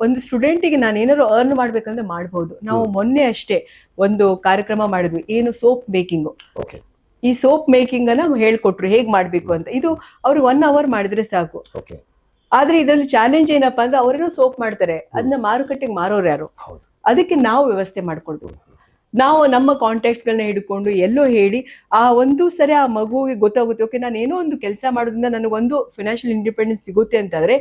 ಒಂದು ಸ್ಟೂಡೆಂಟಿಗೆ ನಾನು ಏನಾದ್ರು ಅರ್ನ್ ಮಾಡ್ಬೇಕಂದ್ರೆ ಮಾಡ್ಬೋದು. ನಾವು ಮೊನ್ನೆ ಅಷ್ಟೇ ಒಂದು ಕಾರ್ಯಕ್ರಮ ಮಾಡಿದ್ವಿ, ಏನು ಸೋಪ್ ಮೇಕಿಂಗು. ಈ ಸೋಪ್ ಮೇಕಿಂಗ್ ಅನ್ನ ಹೇಳ್ಕೊಟ್ರು ಹೇಗ್ ಮಾಡ್ಬೇಕು ಅಂತ. ಇದು ಅವ್ರಿಗೆ 1 hour ಮಾಡಿದ್ರೆ ಸಾಕು. ಆದ್ರೆ ಇದರಲ್ಲಿ ಚಾಲೆಂಜ್ ಏನಪ್ಪಾ ಅಂದ್ರೆ, ಅವರೇನೋ ಸೋಪ್ ಮಾಡ್ತಾರೆ, ಅದನ್ನ ಮಾರುಕಟ್ಟೆಗೆ ಮಾರೋರು ಯಾರು? ಅದಕ್ಕೆ ನಾವು ವ್ಯವಸ್ಥೆ ಮಾಡ್ಕೊಳ್ಬೇಕು. ನಾವು ನಮ್ಮ ಕಾಂಟ್ಯಾಕ್ಟ್ಸ್ಗಳನ್ನ ಹಿಡ್ಕೊಂಡು ಎಲ್ಲೋ ಹೇಳಿ ಆ ಒಂದು ಸರಿ ಆ ಮಗುವಿಗೆ ಗೊತ್ತಾಗುತ್ತೆ, ಓಕೆ ನಾನು ಏನೋ ಒಂದು ಕೆಲಸ ಮಾಡೋದ್ರಿಂದ ನನಗೊಂದು ಫಿನಾನ್ಷಿಯಲ್ ಇಂಡಿಪೆಂಡೆನ್ಸ್ ಸಿಗುತ್ತೆ ಅಂತಾದ್ರೆ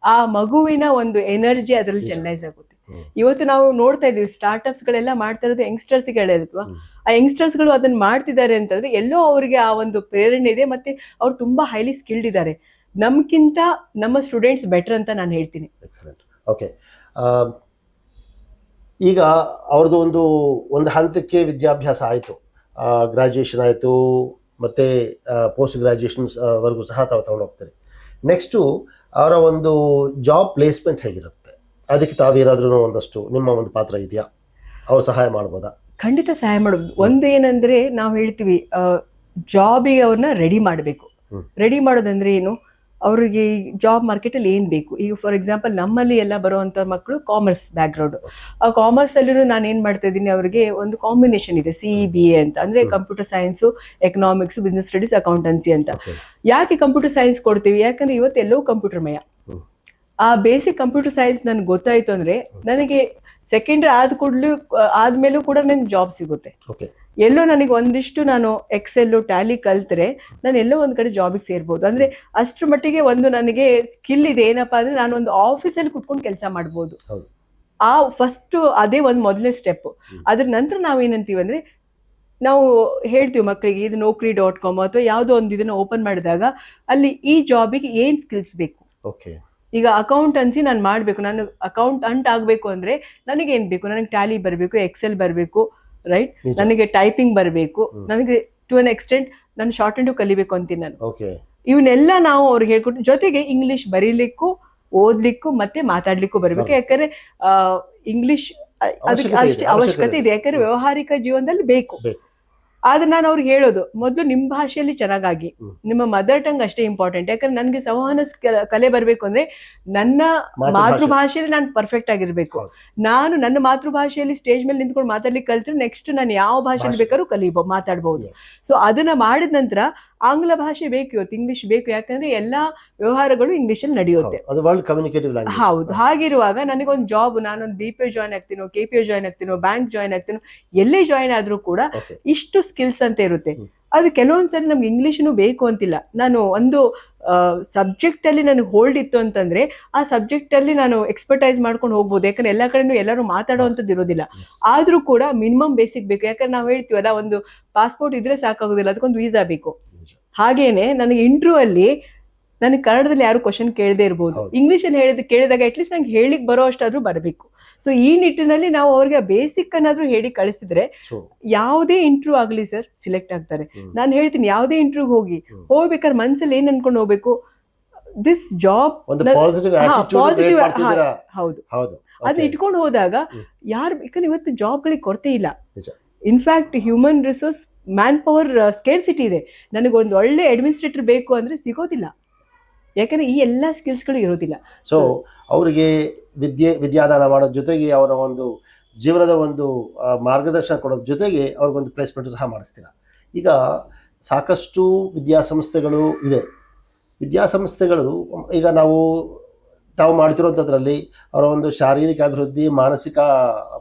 ಆ ಮಗುವಿನ ಒಂದು ಎನರ್ಜಿ ಅದರಲ್ಲಿ ಚೆನ್ನೈಸ್ ಆಗುತ್ತೆ. ಇವತ್ತು ನಾವು ನೋಡ್ತಾ ಇದೀವಿ, ಸ್ಟಾರ್ಟ್ಅಪ್ಸ್ ಗಳೆಲ್ಲ ಮಾಡ್ತಾ ಇರೋದು ಯಂಗ್ಸ್ಟರ್ಸ್ ಗಳಿಲ್ವಾ? ಆ ಯಂಗ್ಸ್ಟರ್ಸ್ ಗಳು ಅದನ್ನ ಮಾಡ್ತಿದ್ದಾರೆ ಅಂತಂದ್ರೆ ಎಲ್ಲೋ ಅವರಿಗೆ ಆ ಒಂದು ಪ್ರೇರಣೆ ಇದೆ, ಮತ್ತೆ ಅವ್ರು ತುಂಬಾ ಹೈಲಿ ಸ್ಕಿಲ್ಡ್ ಇದ್ದಾರೆ. ನಮ್ಗಿಂತ ನಮ್ಮ ಸ್ಟೂಡೆಂಟ್ಸ್ ಬೆಟರ್ ಅಂತ ನಾನು ಹೇಳ್ತೀನಿ. ಎಕ್ಸಲೆಂಟ್. ಓಕೆ, ಈಗ ಅವ್ರದ್ದು ಒಂದು ಹಂತಕ್ಕೆ ವಿದ್ಯಾಭ್ಯಾಸ ಆಯಿತು, ಗ್ರಾಜ್ಯುಯೇಷನ್ ಆಯಿತು, ಮತ್ತು ಪೋಸ್ಟ್ ಗ್ರಾಜ್ಯುಯೇಷನ್ಸ್ ವರೆಗೂ ಸಹ ತಾವು ತಗೊಂಡೋಗ್ತಾರೆ. ನೆಕ್ಸ್ಟು ಅವರ ಒಂದು ಜಾಬ್ ಪ್ಲೇಸ್ಮೆಂಟ್ ಹೇಗಿರುತ್ತೆ? ಅದಕ್ಕೆ ತಾವೇನಾದ್ರೂ ಒಂದಷ್ಟು ನಿಮ್ಮ ಒಂದು ಪಾತ್ರ ಇದೆಯಾ? ಅವ್ರು ಸಹಾಯ ಮಾಡ್ಬೋದಾ? ಖಂಡಿತ ಸಹಾಯ ಮಾಡ್ಬೋದು. ಒಂದೇನಂದ್ರೆ ನಾವು ಹೇಳ್ತೀವಿ, ಜಾಬಿಗೆ ಅವ್ರನ್ನ ರೆಡಿ ಮಾಡಬೇಕು. ರೆಡಿ ಮಾಡೋದಂದ್ರೆ ಏನು? ಅವರಿಗೆ ಜಾಬ್ ಮಾರ್ಕೆಟಲ್ಲಿ ಏನು ಬೇಕು. ಈಗ ಫಾರ್ ಎಕ್ಸಾಂಪಲ್ ನಮ್ಮಲ್ಲಿ ಎಲ್ಲ ಬರುವಂಥ ಮಕ್ಕಳು ಕಾಮರ್ಸ್ ಬ್ಯಾಕ್ಗ್ರೌಂಡ್. ಆ ಕಾಮರ್ಸಲ್ಲೂ ನಾನು ಏನು ಮಾಡ್ತಾ ಇದ್ದೀನಿ, ಅವರಿಗೆ ಒಂದು ಕಾಂಬಿನೇಷನ್ ಇದೆ, CEBA ಅಂತ, ಅಂದರೆ computer science, economics, business studies, accountancy ಅಂತ. ಯಾಕೆ ಕಂಪ್ಯೂಟರ್ ಸೈನ್ಸ್ ಕೊಡ್ತೀವಿ? ಯಾಕಂದ್ರೆ ಇವತ್ತೆಲ್ಲೋ ಕಂಪ್ಯೂಟರ್ಮಯ. ಆ ಬೇಸಿಕ್ ಕಂಪ್ಯೂಟರ್ ಸೈನ್ಸ್ ನನ್ಗೆ ಗೊತ್ತಾಯ್ತು ಅಂದ್ರೆ ನನಗೆ ಸೆಕೆಂಡ್ರಿ ಆದ್ಮೇಲೂ ಕೂಡ ನನ್ಗೆ ಜಾಬ್ ಸಿಗುತ್ತೆ. ಎಲ್ಲೋ ನನಗೆ ಒಂದಿಷ್ಟು ನಾನು ಎಕ್ಸೆಲ್ಲು, ಟ್ಯಾಲಿ ಕಲ್ತ್ರೆ ನಾನು ಎಲ್ಲೋ ಒಂದು ಕಡೆ ಜಾಬಿಗೆ ಸೇರ್ಬೋದು. ಅಂದ್ರೆ ಅಷ್ಟ್ರ ಮಟ್ಟಿಗೆ ಒಂದು ನನಗೆ ಸ್ಕಿಲ್ ಇದೆ. ಏನಪ್ಪಾ ಅಂದ್ರೆ ನಾನು ಒಂದು ಆಫೀಸಲ್ಲಿ ಕುತ್ಕೊಂಡು ಕೆಲಸ ಮಾಡ್ಬೋದು. ಆ ಫಸ್ಟ್ ಅದೇ ಒಂದು ಮೊದಲನೇ ಸ್ಟೆಪ್. ಅದ್ರ ನಂತರ ನಾವೇನಂತೀವಿ ಅಂದ್ರೆ, ನಾವು ಹೇಳ್ತೀವಿ ಮಕ್ಕಳಿಗೆ, ಇದು Naukri.com ಅಥವಾ ಯಾವುದೋ ಒಂದು ಇದನ್ನ ಓಪನ್ ಮಾಡಿದಾಗ ಅಲ್ಲಿ ಈ ಜಾಬಿಗೆ ಏನ್ ಸ್ಕಿಲ್ಸ್ ಬೇಕು. ಈಗ ಅಕೌಂಟೆನ್ಸಿ ನಾನು ಮಾಡಬೇಕು, ನಾನು ಅಕೌಂಟೆಂಟ್ ಆಗಬೇಕು ಅಂದ್ರೆ ನನಗೆ ಏನ್ ಬೇಕು? ನನಗೆ ಟ್ಯಾಲಿ ಬರಬೇಕು, ಎಕ್ಸೆಲ್ ಬರಬೇಕು, ರೈಟ್? ನನಗೆ ಟೈಪಿಂಗ್ ಬರಬೇಕು, ನನಗೆ ಟು ಅನ್ ಎಕ್ಸ್ಟೆಂಟ್ ನಾನು ಶಾರ್ಟ್ ಹ್ಯಾಂಡು ಕಲಿಬೇಕು ಅಂತೀನಿ ನಾನು. ಇವನ್ನೆಲ್ಲ ನಾವು ಅವ್ರಿಗೆ ಹೇಳ್ಕೊಟ್ಟು, ಜೊತೆಗೆ ಇಂಗ್ಲಿಷ್ ಬರೀಲಿಕ್ಕೂ, ಓದ್ಲಿಕ್ಕೂ ಮತ್ತೆ ಮಾತಾಡ್ಲಿಕ್ಕೂ ಬರಬೇಕು. ಯಾಕಂದ್ರೆ ಇಂಗ್ಲಿಷ್ ಅದಕ್ಕೆ ಅಷ್ಟೇ ಅವಶ್ಯಕತೆ ಇದೆ, ಯಾಕಂದ್ರೆ ವ್ಯವಹಾರಿಕ ಜೀವನದಲ್ಲಿ ಬೇಕು. ಆದ್ರೆ ನಾನು ಅವ್ರಿಗೆ ಹೇಳೋದು, ಮೊದಲು ನಿಮ್ಮ ಭಾಷೆಯಲ್ಲಿ ಚೆನ್ನಾಗಾಗಿ, ನಿಮ್ಮ ಮದರ್ ಟಂಗ್ ಅಷ್ಟೇ ಇಂಪಾರ್ಟೆಂಟ್. ಯಾಕಂದ್ರೆ ನನಗೆ ಸಂವಹನ ಕಲೆ ಬರಬೇಕು ಅಂದ್ರೆ ನನ್ನ ಮಾತೃಭಾಷೆಯಲ್ಲಿ ನಾನು ಪರ್ಫೆಕ್ಟ್ ಆಗಿರ್ಬೇಕು. ನಾನು ನನ್ನ ಮಾತೃಭಾಷೆಯಲ್ಲಿ ಸ್ಟೇಜ್ ಮೇಲೆ ನಿಂತ್ಕೊಂಡು ಮಾತಾಡ್ಲಿಕ್ಕೆ ಕಲ್ತ್ರೆ ನೆಕ್ಸ್ಟ್ ನಾನು ಯಾವ ಭಾಷೆಯಲ್ಲಿ ಬೇಕಾದ್ರೂ ಮಾತಾಡ್ಬಹುದು. ಸೊ ಅದನ್ನ ಮಾಡಿದ ನಂತರ ಆಂಗ್ಲ ಭಾಷೆ ಬೇಕು, ಇವತ್ತು ಇಂಗ್ಲಿಷ್ ಬೇಕು. ಯಾಕಂದ್ರೆ ಎಲ್ಲಾ ವ್ಯವಹಾರಗಳು ಇಂಗ್ಲಿಷ್ ಅಲ್ಲಿ ನಡೆಯುತ್ತೆ. ಹೌದು. ಹಾಗಿರುವಾಗ ನನಗೊಂದು ಜಾಬ್, ನಾನೊಂದು BPO ಜಾಯ್ನ್ ಆಗ್ತೀನೋ, KPO ಜಾಯ್ನ್ ಆಗ್ತೀನೋ, ಬ್ಯಾಂಕ್ ಜಾಯ್ನ್ ಆಗ್ತೀನೋ, ಎಲ್ಲೇ ಜಾಯ್ನ್ ಆದ್ರೂ ಕೂಡ ಇಷ್ಟು ಸ್ಕಿಲ್ಸ್ ಅಂತ ಇರುತ್ತೆ. ಅದು ಕೆಲವೊಂದ್ಸರಿ ನಮ್ಗೆ ಇಂಗ್ಲಿಷ್ನು ಬೇಕು ಅಂತಿಲ್ಲ. ನಾನು ಒಂದು ಸಬ್ಜೆಕ್ಟ್ ಅಲ್ಲಿ ನನಗೆ ಹೋಲ್ಡ್ ಇತ್ತು ಅಂತಂದ್ರೆ ಆ ಸಬ್ಜೆಕ್ಟ್ ಅಲ್ಲಿ ನಾನು ಎಕ್ಸ್ಪರ್ಟೈಸ್ ಮಾಡ್ಕೊಂಡು ಹೋಗ್ಬೋದು. ಯಾಕಂದ್ರೆ ಎಲ್ಲಾ ಕಡೆನೂ ಎಲ್ಲರೂ ಮಾತಾಡುವಂಥದ್ದು ಇರೋದಿಲ್ಲ. ಆದ್ರೂ ಕೂಡ ಮಿನಿಮಮ್ ಬೇಸಿಕ್ ಬೇಕು. ಯಾಕಂದ್ರೆ ನಾವು ಹೇಳ್ತೀವಲ್ಲ, ಒಂದು ಪಾಸ್ಪೋರ್ಟ್ ಇದ್ರೆ ಸಾಕಾಗೋದಿಲ್ಲ, ಅದಕ್ಕೊಂದು ವೀಸಾ ಬೇಕು. ಹಾಗೇನೆ ನನಗೆ ಇಂಟರ್ವ್ಯೂ ಅಲ್ಲಿ ನನಗೆ ಕನ್ನಡದಲ್ಲಿ ಯಾರು ಕ್ವಶನ್ ಕೇಳದೆ ಇರ್ಬೋದು, ಇಂಗ್ಲಿಷ್ ಅಲ್ಲಿ ಕೇಳಿದಾಗ ಅಟ್ಲೀಸ್ಟ್ ನಂಗೆ ಹೇಳಿಕ್ ಬರೋ ಅಷ್ಟಾದ್ರೂ ಬರಬೇಕು. ಸೊ ಈ ನಿಟ್ಟಿನಲ್ಲಿ ನಾವು ಅವ್ರಿಗೆ ಬೇಸಿಕ್ ಅನ್ನಾದ್ರೂ ಹೇಳಿ ಕಳಿಸಿದ್ರೆ ಯಾವುದೇ ಇಂಟರ್ವ್ಯೂ ಆಗ್ಲಿ ಸರ್ ಸಿಲೆಕ್ಟ್ ಆಗ್ತಾರೆ. ನಾನು ಹೇಳ್ತೀನಿ, ಯಾವುದೇ ಇಂಟರ್ವ್ಯೂ ಹೋಗ್ಬೇಕಾದ್ರೆ ಮನ್ಸಲ್ಲಿ ಏನ್ ಅನ್ಕೊಂಡು ಹೋಗ್ಬೇಕು, ದಿಸ್ ಜಾಬ್ ಪಾಸಿಟಿವ್. ಹೌದು, ಅದನ್ನ ಇಟ್ಕೊಂಡು ಹೋದಾಗ ಯಾರು, ಯಾಕಂದ್ರೆ ಇವತ್ತು ಜಾಬ್ಗಳಿಗೆ ಕೊರತೆ ಇಲ್ಲ. In fact human resource, man power scarcity ಇದೆ. ನನಗೊಂದು ಒಳ್ಳೆ ಅಡ್ಮಿನಿಸ್ಟ್ರೇಟರ್ ಬೇಕು ಅಂದ್ರೆ ಸಿಗೋದಿಲ್ಲ. ಯಾಕಂದರೆ ಈ ಎಲ್ಲ ಸ್ಕಿಲ್ಸ್ಗಳು ಇರೋದಿಲ್ಲ. ಸೊ ಅವರಿಗೆ ವಿದ್ಯಾದಾನ ಮಾಡೋದ್ರ ಜೊತೆಗೆ ಅವರ ಒಂದು ಜೀವನದ ಒಂದು ಮಾರ್ಗದರ್ಶನ ಕೊಡೋದ್ರ ಜೊತೆಗೆ ಅವ್ರಿಗೊಂದು ಪ್ಲೇಸ್ಮೆಂಟು ಸಹ ಮಾಡಿಸ್ತೀರಾ. ಈಗ ಸಾಕಷ್ಟು ವಿದ್ಯಾಸಂಸ್ಥೆಗಳು ಇದೆ. ವಿದ್ಯಾಸಂಸ್ಥೆಗಳು ಈಗ ತಾವು ಮಾಡ್ತಿರೋಂಥದ್ರಲ್ಲಿ ಅವರ ಒಂದು ಶಾರೀರಿಕ ಅಭಿವೃದ್ಧಿ, ಮಾನಸಿಕ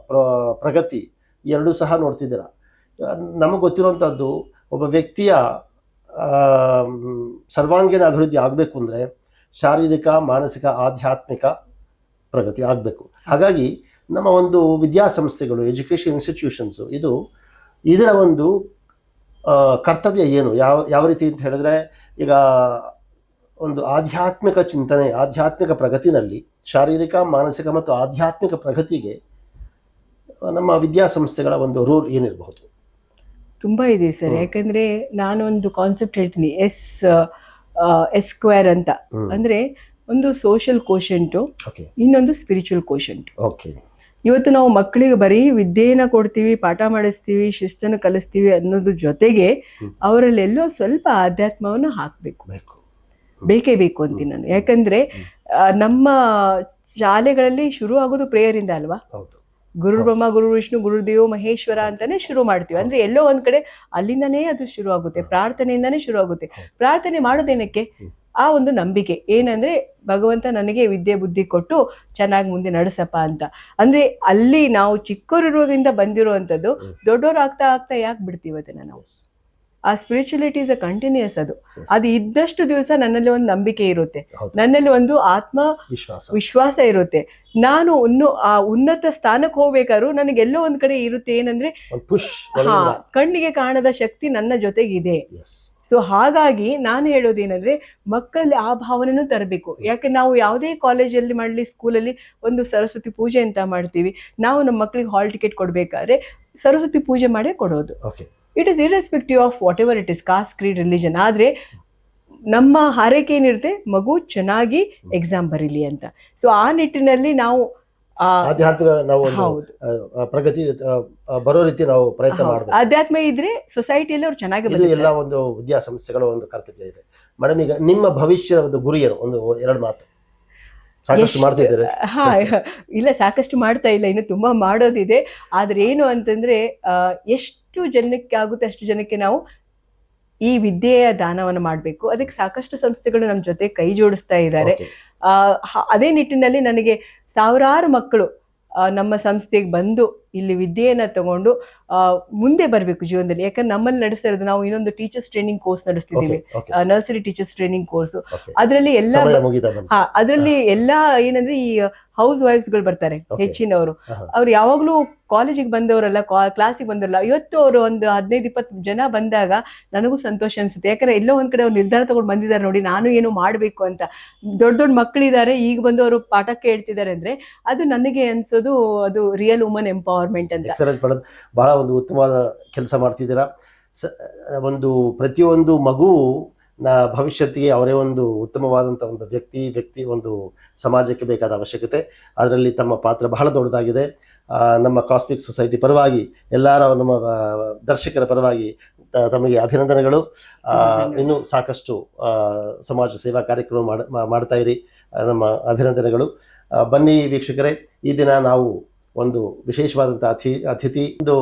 ಪ್ರಗತಿ ಎರಡೂ ಸಹ ನೋಡ್ತಿದ್ದೀರ. ನಮಗೆ ಗೊತ್ತಿರೋಂಥದ್ದು ಒಬ್ಬ ವ್ಯಕ್ತಿಯ ಸರ್ವಾಂಗೀಣ ಅಭಿವೃದ್ಧಿ ಆಗಬೇಕು ಅಂದರೆ ಶಾರೀರಿಕ, ಮಾನಸಿಕ, ಆಧ್ಯಾತ್ಮಿಕ ಪ್ರಗತಿ ಆಗಬೇಕು. ಹಾಗಾಗಿ ನಮ್ಮ ಒಂದು ವಿದ್ಯಾಸಂಸ್ಥೆಗಳು, ಎಜುಕೇಷನ್ ಇನ್ಸ್ಟಿಟ್ಯೂಷನ್ಸು ಇದರ ಒಂದು ಕರ್ತವ್ಯ ಏನು, ಯಾವ ರೀತಿ ಅಂತ ಹೇಳಿದ್ರೆ, ಈಗ ಒಂದು ಆಧ್ಯಾತ್ಮಿಕ ಚಿಂತನೆ, ಆಧ್ಯಾತ್ಮಿಕ ಪ್ರಗತಿನಲ್ಲಿ ಶಾರೀರಿಕ, ಮಾನಸಿಕ ಮತ್ತು ಆಧ್ಯಾತ್ಮಿಕ ಪ್ರಗತಿಗೆ ನಮ್ಮ ವಿದ್ಯಾಸಂಸ್ಥೆಗಳ ಒಂದು ರೋಲ್ ಏನಿರಬಹುದು? ತುಂಬ ಇದೆ ಸರ್. ಯಾಕಂದರೆ ನಾನೊಂದು ಕಾನ್ಸೆಪ್ಟ್ ಹೇಳ್ತೀನಿ, ಎಸ್ ಸ್ಕ್ವೇರ್ ಅಂತ. ಅಂದರೆ ಒಂದು ಸೋಷಿಯಲ್ ಕೋಶೆಂಟು, ಇನ್ನೊಂದು ಸ್ಪಿರಿಚುವಲ್ ಕೋಶೆಂಟ್. ಓಕೆ. ಇವತ್ತು ನಾವು ಮಕ್ಕಳಿಗೆ ಬರೀ ವಿದ್ಯೆಯನ್ನು ಕೊಡ್ತೀವಿ, ಪಾಠ ಮಾಡಿಸ್ತೀವಿ, ಶಿಸ್ತನ್ನು ಕಲಿಸ್ತೀವಿ ಅನ್ನೋದ್ರ ಜೊತೆಗೆ ಅವರಲ್ಲೆಲ್ಲೋ ಸ್ವಲ್ಪ ಆಧ್ಯಾತ್ಮವನ್ನು ಹಾಕಬೇಕು, ಬೇಕೇ ಬೇಕು ಅಂತೀನಿ ನಾನು. ಯಾಕಂದರೆ ನಮ್ಮ ಶಾಲೆಗಳಲ್ಲಿ ಶುರು ಆಗೋದು ಪ್ರೇಯರಿಂದ ಅಲ್ವಾ? ಗುರು ಬ್ರಹ್ಮ, ಗುರು ವಿಷ್ಣು, ಗುರುದೇವೋ ಮಹೇಶ್ವರ ಅಂತಾನೆ ಶುರು ಮಾಡ್ತೀವಿ. ಅಂದರೆ ಎಲ್ಲೋ ಒಂದು ಕಡೆ ಅಲ್ಲಿಂದನೇ ಅದು ಶುರು ಆಗುತ್ತೆ, ಪ್ರಾರ್ಥನೆಯಿಂದನೇ ಶುರು ಆಗುತ್ತೆ. ಪ್ರಾರ್ಥನೆ ಮಾಡೋದೇನಕ್ಕೆ? ಆ ಒಂದು ನಂಬಿಕೆ ಏನಂದರೆ, ಭಗವಂತ ನನಗೆ ವಿದ್ಯೆ ಬುದ್ಧಿ ಕೊಟ್ಟು ಚೆನ್ನಾಗಿ ಮುಂದೆ ನಡೆಸಪ್ಪ ಅಂತ. ಅಂದರೆ ಅಲ್ಲಿ ನಾವು ಚಿಕ್ಕವರಿರೋದ್ರಿಂದ ಬಂದಿರುವಂಥದ್ದು ದೊಡ್ಡವರು ಆಗ್ತಾ ಆಗ್ತಾ ಯಾಕೆ ಬಿಡ್ತೀವತ್ತೆ ನಾವು? ಆ ಸ್ಪಿರಿಚುಲಿಟಿ ಇಸ್ ಅ ಕಂಟಿನ್ಯೂಸ್. ಅದು ಇದ್ದಷ್ಟು ದಿವಸ ನನ್ನಲ್ಲಿ ಒಂದು ನಂಬಿಕೆ ಇರುತ್ತೆ, ನನ್ನಲ್ಲಿ ಒಂದು ಆತ್ಮ ವಿಶ್ವಾಸ ಇರುತ್ತೆ. ನಾನು ಆ ಉನ್ನತ ಸ್ಥಾನಕ್ಕೆ ಹೋಗ್ಬೇಕಾದ್ರೂ ನನಗೆಲ್ಲೋ ಒಂದ್ ಕಡೆ ಇರುತ್ತೆ, ಏನಂದ್ರೆ ಕಣ್ಣಿಗೆ ಕಾಣದ ಶಕ್ತಿ ನನ್ನ ಜೊತೆಗಿದೆ. ಸೊ ಹಾಗಾಗಿ ನಾನು ಹೇಳೋದೇನಂದ್ರೆ, ಮಕ್ಕಳಲ್ಲಿ ಆ ಭಾವನೆನೂ ತರಬೇಕು. ಯಾಕೆ ನಾವು ಯಾವುದೇ ಕಾಲೇಜಲ್ಲಿ ಮಾಡಲಿ, ಸ್ಕೂಲಲ್ಲಿ ಒಂದು ಸರಸ್ವತಿ ಪೂಜೆ ಅಂತ ಮಾಡ್ತೀವಿ. ನಾವು ನಮ್ಮ ಮಕ್ಕಳಿಗೆ ಹಾಲ್ ಟಿಕೆಟ್ ಕೊಡ್ಬೇಕಾದ್ರೆ ಸರಸ್ವತಿ ಪೂಜೆ ಮಾಡೇ ಕೊಡೋದು. It is irrespective of what ever it is, cost, Creed, religion. ಆದರೆ ನಮ್ಮ ಹಾರೈಕೆ ಏನಿರುತ್ತೆ, ಮಗು ಚೆನ್ನಾಗಿ ಎಕ್ಸಾಮ್ ಬರೀಲಿ ಅಂತ. ಸೊ ಆ ನಿಟ್ಟಿನಲ್ಲಿ ನಾವು ಆಧ್ಯಾತ್ಮಿಕ ಪ್ರಗತಿ ಬರೋ ರೀತಿ ನಾವು ಪ್ರಯತ್ನ ಮಾಡಬೇಕು. ಆಧ್ಯಾತ್ಮ ಇದ್ರೆ ಸೊಸೈಟಿಯಲ್ಲಿ ಅವ್ರು ಚೆನ್ನಾಗಿ ಇದು ಎಲ್ಲ ಒಂದು ವಿದ್ಯಾಸಂಸ್ಥೆಗಳ ಒಂದು ಕರ್ತವ್ಯ ಇದೆ. ಮೇಡಮ್, ಈಗ ನಿಮ್ಮ ಭವಿಷ್ಯದ ಒಂದು ಗುರಿ ಏನು? ಒಂದು 2 ಮಾತು. ಸಾಕಷ್ಟು ಮಾಡ್ತಿದ್ದಾರೆ? ಇಲ್ಲ, ಸಾಕಷ್ಟು ಮಾಡ್ತಾ ಇಲ್ಲ, ಇನ್ನು ತುಂಬಾ ಮಾಡೋದಿದೆ. ಆದ್ರೆ ಏನು ಅಂತಂದ್ರೆ, ಎಷ್ಟು ಜನಕ್ಕೆ ಆಗುತ್ತೆ ಅಷ್ಟು ಜನಕ್ಕೆ ನಾವು ಈ ವಿದ್ಯೆಯ ದಾನವನ್ನು ಮಾಡಬೇಕು. ಅದಕ್ಕೆ ಸಾಕಷ್ಟು ಸಂಸ್ಥೆಗಳು ನಮ್ಮ ಜೊತೆ ಕೈ ಜೋಡಿಸ್ತಾ ಇದ್ದಾರೆ. ಅದೇ ನಿಟ್ಟಿನಲ್ಲಿ ನನಗೆ ಸಾವಿರಾರು ಮಕ್ಕಳು ನಮ್ಮ ಸಂಸ್ಥೆಗೆ ಬಂದು ಇಲ್ಲಿ ವಿದ್ಯೆಯನ್ನು ತಗೊಂಡು ಮುಂದೆ ಬರಬೇಕು ಜೀವನದಲ್ಲಿ. ಯಾಕಂದ್ರೆ ನಮ್ಮಲ್ಲಿ ನಡೆಸ್ತಾ ಇರೋದು, ನಾವು ಇನ್ನೊಂದು ಟೀಚರ್ಸ್ ಟ್ರೈನಿಂಗ್ ಕೋರ್ಸ್ ನಡೆಸ್ತಿದ್ದೀವಿ, ನರ್ಸರಿ ಟೀಚರ್ಸ್ ಟ್ರೈನಿಂಗ್ ಕೋರ್ಸು. ಅದರಲ್ಲಿ ಎಲ್ಲ ಏನಂದ್ರೆ, ಈ ಹೌಸ್ ವೈಫ್ಸ್ಗಳು ಬರ್ತಾರೆ ಹೆಚ್ಚಿನವರು. ಅವ್ರು ಯಾವಾಗ್ಲೂ ಕಾಲೇಜಿಗೆ ಬಂದವರಲ್ಲ, ಕ್ಲಾಸಿಗೆ ಬಂದವರಲ್ಲ. ಇವತ್ತು ಅವರು ಒಂದು 15-20 ಜನ ಬಂದಾಗ ನನಗೂ ಸಂತೋಷ ಅನ್ಸುತ್ತೆ. ಯಾಕಂದ್ರೆ ಎಲ್ಲೋ ಒಂದ್ ಕಡೆ ಅವ್ರು ನಿರ್ಧಾರ ತಗೊಂಡು ಬಂದಿದ್ದಾರೆ, ನೋಡಿ ನಾನು ಏನು ಮಾಡಬೇಕು ಅಂತ. ದೊಡ್ಡ ಮಕ್ಕಳಿದ್ದಾರೆ, ಈಗ ಬಂದು ಅವರು ಪಾಠ ಕೇಳ್ತಿದ್ದಾರೆ ಅಂದ್ರೆ ಅದು ನನಗೆ ಅನ್ಸೋದು ಅದು ರಿಯಲ್ ವುಮನ್ ಎಂಪವರ್ಮೆಂಟ್ ಅಂತ. ಬಹಳ ಒಂದು ಉತ್ತಮವಾದ ಕೆಲಸ ಮಾಡ್ತಿದ್ದೀರಾ. ಒಂದು ಪ್ರತಿಯೊಂದು ಮಗು ಭವಿಷ್ಯತ್ತಿಗೆ ಅವರೇ ಒಂದು ಉತ್ತಮವಾದಂಥ ಒಂದು ವ್ಯಕ್ತಿ ಒಂದು ಸಮಾಜಕ್ಕೆ ಬೇಕಾದ ಅವಶ್ಯಕತೆ. ಅದರಲ್ಲಿ ತಮ್ಮ ಪಾತ್ರ ಬಹಳ ದೊಡ್ಡದಾಗಿದೆ. ನಮ್ಮ ಕಾಸ್ಮಿಕ್ ಸೊಸೈಟಿ ಪರವಾಗಿ, ಎಲ್ಲರ ನಮ್ಮ ದರ್ಶಕರ ಪರವಾಗಿ ತಮಗೆ ಅಭಿನಂದನೆಗಳು. ಇನ್ನೂ ಸಾಕಷ್ಟು ಸಮಾಜ ಸೇವಾ ಕಾರ್ಯಕ್ರಮ ಮಾಡ್ತಾ ಇರಿ. ನಮ್ಮ ಅಭಿನಂದನೆಗಳು. ಬನ್ನಿ ವೀಕ್ಷಕರೇ, ಈ ದಿನ ನಾವು ಒಂದು ವಿಶೇಷವಾದಂಥ ಅತಿಥಿ, ಒಂದು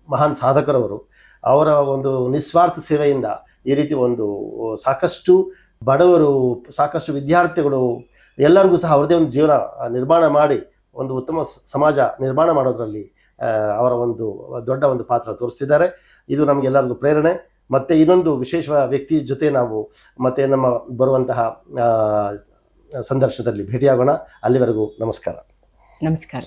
ಮಹಾನ್ ಸಾಧಕರವರು. ಅವರ ಒಂದು ನಿಸ್ವಾರ್ಥ ಸೇವೆಯಿಂದ ಈ ರೀತಿ ಒಂದು ಸಾಕಷ್ಟು ಬಡವರು, ಸಾಕಷ್ಟು ವಿದ್ಯಾರ್ಥಿಗಳು ಎಲ್ಲರಿಗೂ ಸಹ ಅವರದೇ ಒಂದು ಜೀವನ ನಿರ್ಮಾಣ ಮಾಡಿ ಒಂದು ಉತ್ತಮ ಸಮಾಜ ನಿರ್ಮಾಣ ಮಾಡೋದರಲ್ಲಿ ಅವರ ಒಂದು ದೊಡ್ಡ ಒಂದು ಪಾತ್ರ ತೋರಿಸ್ತಿದ್ದಾರೆ. ಇದು ನಮಗೆಲ್ಲರಿಗೂ ಪ್ರೇರಣೆ. ಮತ್ತು ಇನ್ನೊಂದು ವಿಶೇಷ ವ್ಯಕ್ತಿ ಜೊತೆ ನಾವು ಮತ್ತೆ ನಮ್ಮ ಬರುವಂತಹ ಸಂದರ್ಶನದಲ್ಲಿ ಭೇಟಿಯಾಗೋಣ. ಅಲ್ಲಿವರೆಗೂ ನಮಸ್ಕಾರ. ನಮಸ್ಕಾರ.